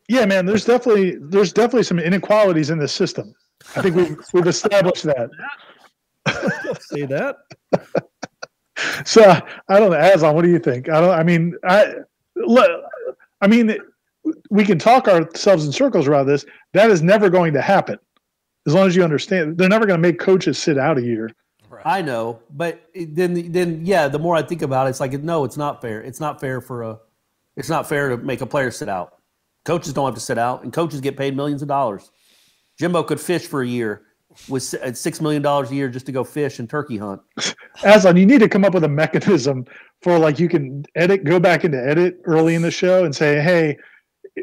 F: Yeah, man. There's definitely some inequalities in the system. I think we've established that.
G: Say that.
F: So I don't know, Aslan. What do you think? We can talk ourselves in circles around this. That is never going to happen. As long as you understand, they're never going to make coaches sit out a year.
G: Right. I know, but then yeah, the more I think about it, it's like, no, it's not fair. It's not fair to make a player sit out. Coaches don't have to sit out, and coaches get paid millions of dollars. Jimbo could fish for a year with $6 million a year just to go fish and turkey hunt.
F: Aslan, you need to come up with a mechanism for, like, you can go back into edit early in the show and say, hey,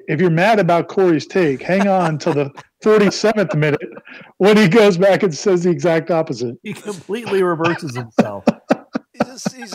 F: if you're mad about Corey's take, hang on till the 47th minute when he goes back and says the exact opposite.
G: He completely reverses himself.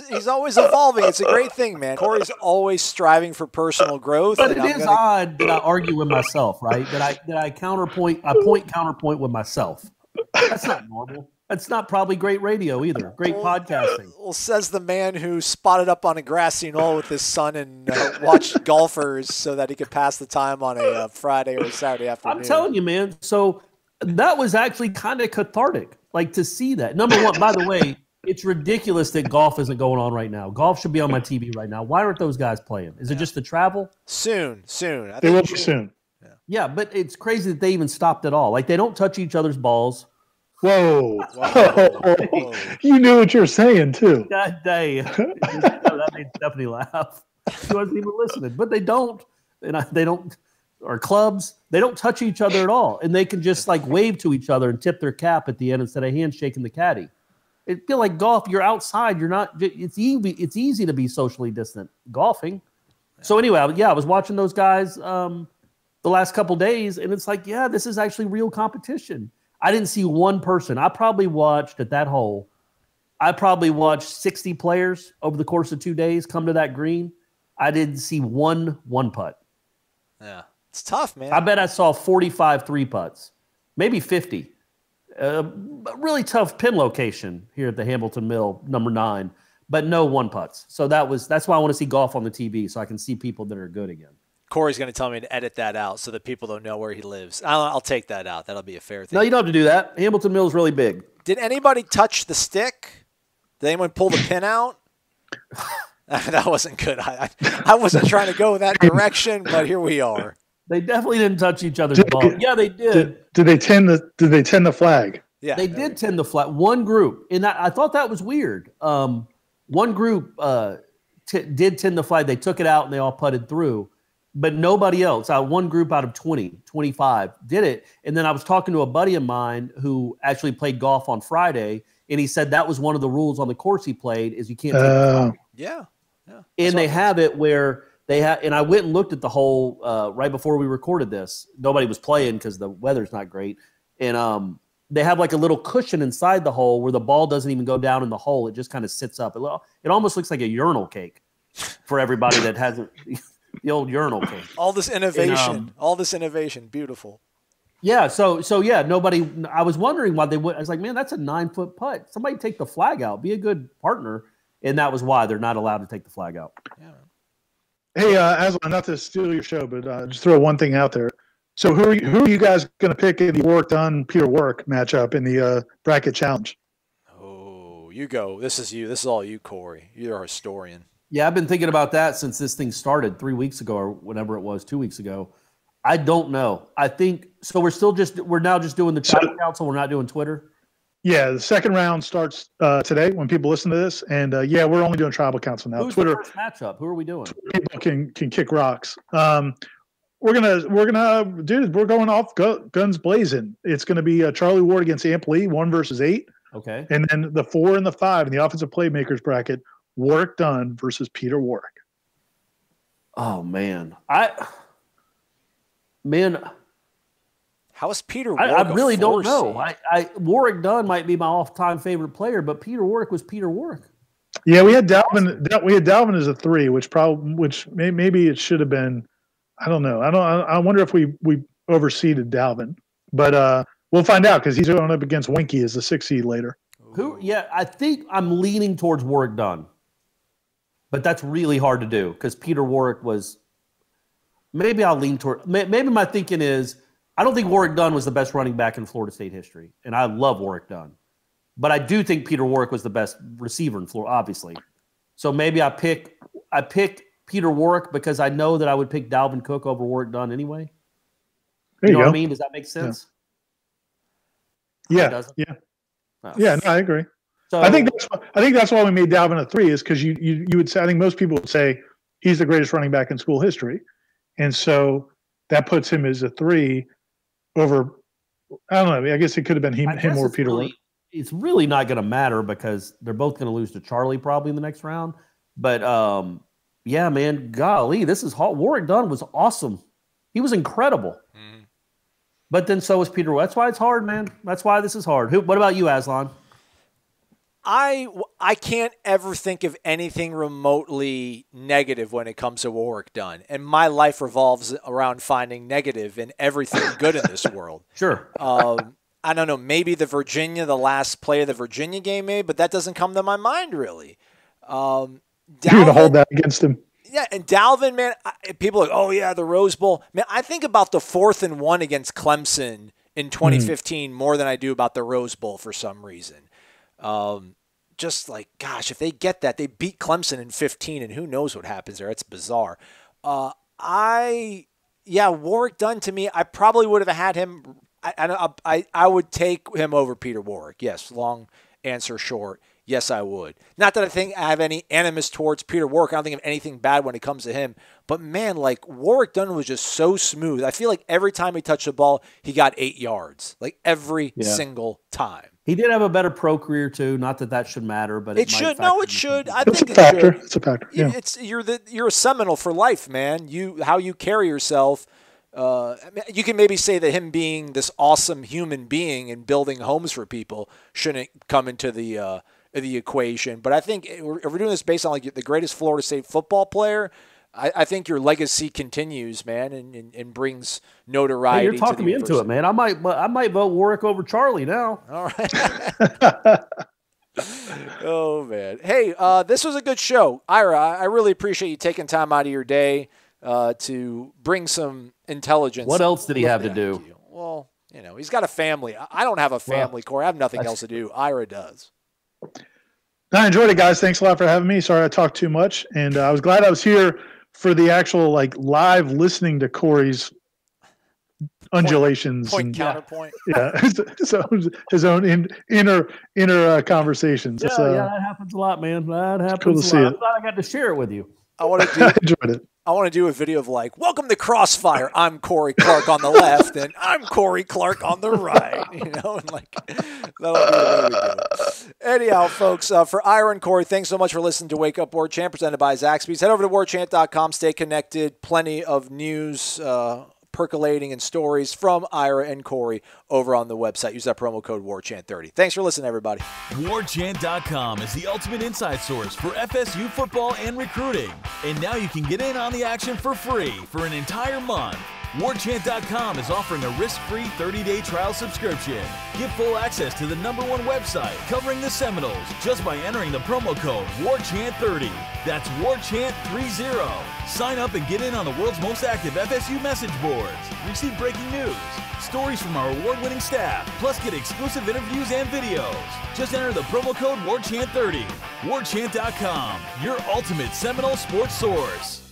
E: He's always evolving. It's a great thing, man. Corey's always striving for personal growth.
G: But it is odd that I argue with myself, right? That I point counterpoint with myself. That's not normal. That's not probably great radio either. Great podcasting.
E: Well, says the man who spotted up on a grassy knoll with his son and watched golfers so that he could pass the time on a Friday or a Saturday afternoon.
G: I'm telling you, man. So that was actually kind of cathartic, like, to see that. Number one, by the way, it's ridiculous that golf isn't going on right now. Golf should be on my TV right now. Why aren't those guys playing? Is it just the travel?
E: Soon.
F: It will be soon.
G: Yeah, but it's crazy that they even stopped at all. Like, they don't touch each other's balls.
F: Whoa. You knew what you were saying, too.
G: God dang. That made Stephanie laugh. She wasn't even listening. But they don't. They don't. Or clubs, they don't touch each other at all. And they can just, like, wave to each other and tip their cap at the end instead of handshaking the caddy. It feel like golf, you're outside. You're not. It's easy to be socially distant golfing. So anyway, I was watching those guys the last couple days, and it's like, yeah, this is actually real competition. I didn't see one person. I probably watched at that hole. I probably watched 60 players over the course of 2 days come to that green. I didn't see one putt.
E: Yeah, it's tough, man.
G: I bet I saw 45 3 putts, maybe 50. Really tough pin location here at the Hamilton Mill, number 9, but no 1 putts. So that's why I want to see golf on the TV, so I can see people that are good again.
E: Corey's going to tell me to edit that out so that people don't know where he lives. I'll take that out. That'll be a fair thing.
G: No, you don't have to do that. Hamilton Mill is really big.
E: Did anybody touch the stick? Did anyone pull the pin out? That wasn't good. I wasn't trying to go that direction, but here we are.
G: They definitely didn't touch each other's ball. Yeah, they did.
F: Did they tend the flag?
E: Yeah,
G: they did tend the flag. One group, and I thought that was weird. One group did tend the flag. They took it out and they all putted through. But nobody else, one group out of 20, 25 did it. And then I was talking to a buddy of mine who actually played golf on Friday, and he said that was one of the rules on the course he played is you can't take the flag.
E: Yeah.
G: And they have it where they have, and I went and looked at the hole right before we recorded this. Nobody was playing because the weather's not great. And they have like a little cushion inside the hole where the ball doesn't even go down in the hole. It just kind of sits up. It almost looks like a urinal cake for everybody that hasn't – the old urinal cake.
E: All this innovation. Beautiful.
G: Yeah. So yeah, nobody, I was wondering why they would, I was like, man, that's a 9-foot putt. Somebody take the flag out, be a good partner. And that was why they're not allowed to take the flag out.
E: Yeah.
F: Hey, Aslan, not to steal your show, but just throw one thing out there. So who are you guys going to pick in the Warwick Dunn Peter Warwick matchup in the bracket challenge?
E: Oh, you go. This is you. This is all you, Corey. You're a historian.
G: Yeah, I've been thinking about that since this thing started 3 weeks ago or whenever it was, 2 weeks ago. I don't know. I think so. We're now just doing the Tribal Council. We're not doing Twitter.
F: Yeah, the second round starts today when people listen to this, and we're only doing Tribal Council now.
G: Who's
F: Twitter
G: the first matchup? Who are we doing?
F: People can kick rocks. We're going off guns blazing. It's gonna be Charlie Ward against Amp Lee, 1 versus 8.
G: Okay,
F: and then the 4 and the 5 in the offensive playmakers bracket. Warwick Dunn versus Peter Warwick.
G: Oh man,
E: how is Peter
G: Warwick? I really don't know. Warwick Dunn might be my all-time favorite player, but Peter Warwick was Peter Warwick.
F: Yeah, we had Dalvin. We had Dalvin as a 3, which maybe it should have been. I don't know. I wonder if we overseeded Dalvin, but We'll find out because he's going up against Winky as the 6th seed later.
G: Yeah, I think I'm leaning towards Warwick Dunn. But that's really hard to do because Peter Warwick was – maybe I'll lean toward – maybe my thinking is I don't think Warwick Dunn was the best running back in Florida State history, and I love Warwick Dunn. But I do think Peter Warwick was the best receiver in Florida, obviously. So maybe I pick Peter Warwick because I know that I would pick Dalvin Cook over Warwick Dunn anyway. You know what I mean? Does that make sense?
F: Yeah. Yeah.
G: Oh.
F: Yeah, no, I agree. So I think that's why we made Dalvin a 3 is because you would say, I think most people would say he's the greatest running back in school history. And so that puts him as a 3 over, I don't know, I guess it could have been him or Peter Warwick.
G: It's really not going to matter because they're both going to lose to Charlie probably in the next round. But, yeah, man, golly, this is hard. Warwick Dunn was awesome. He was incredible. Mm-hmm. But then so was Peter. That's why it's hard, man. That's why this is hard. What about you, Aslan?
E: I can't ever think of anything remotely negative when it comes to Warwick Dunn. And my life revolves around finding negative in everything good in this world.
G: Sure.
E: I don't know, maybe the last play of the Virginia game, maybe, but that doesn't come to my mind, really.
F: Dalvin, you're going to hold that against him.
E: Yeah, and Dalvin, man, people are like, oh, yeah, the Rose Bowl. Man, I think about the 4th and 1 against Clemson in 2015 more than I do about the Rose Bowl for some reason. Just like, gosh, if they get that, they beat Clemson in 15, and who knows what happens there. It's bizarre. Warwick Dunn, to me, I probably would have had him. I would take him over Peter Warwick. Yes, long answer short. Yes, I would. Not that I have any animus towards Peter Warwick. I don't think of anything bad when it comes to him. But, man, like, Warwick Dunn was just so smooth. I feel like every time he touched the ball, he got 8 yards. Like, every single time.
G: He did have a better pro career, too. Not that should matter, but
E: it should. No, it should. I
F: think
E: it should.
F: It's a factor. Yeah.
E: You're a Seminole for life, man. How you carry yourself. You can maybe say that him being this awesome human being and building homes for people shouldn't come into the equation. But I think if we're doing this based on like the greatest Florida State football player, I think your legacy continues, man, and brings notoriety.
G: Hey, you're talking me into it, man. I might vote Warwick over Charlie now.
E: All right. Oh man. Hey, this was a good show, Ira. I really appreciate you taking time out of your day to bring some intelligence.
G: What else did he have to do?
E: Well, he's got a family. I don't have a family, Corey. I have nothing else to do. Ira does.
F: I enjoyed it, guys. Thanks a lot for having me. Sorry I talked too much. And I was glad I was here for the actual live listening to Corey's undulations.
E: Point counterpoint.
F: Yeah. So his own inner conversations.
G: Yeah, that happens a lot, man. That happens
F: cool to see
G: I'm glad I got to share it with you.
E: I
F: enjoyed it.
E: I want to do a video of welcome to Crossfire. I'm Corey Clark on the left, and I'm Corey Clark on the right. And that'll be the way we do it. Anyhow, folks, for Ira and Corey, thanks so much for listening to Wake Up War Chant, presented by Zaxby's. Head over to warchant.com. Stay connected. Plenty of news percolating and stories from Ira and Corey over on the website. Use that promo code WARCHANT30. Thanks for listening, everybody.
D: WarChant.com is the ultimate inside source for FSU football and recruiting. And now you can get in on the action for free for an entire month. WarChant.com is offering a risk-free 30-day trial subscription. Get full access to the #1 website covering the Seminoles just by entering the promo code WARCHANT30. That's WARCHANT30. Sign up and get in on the world's most active FSU message boards. Receive breaking news, stories from our award-winning staff, plus get exclusive interviews and videos. Just enter the promo code WARCHANT30. WarChant.com, your ultimate Seminole sports source.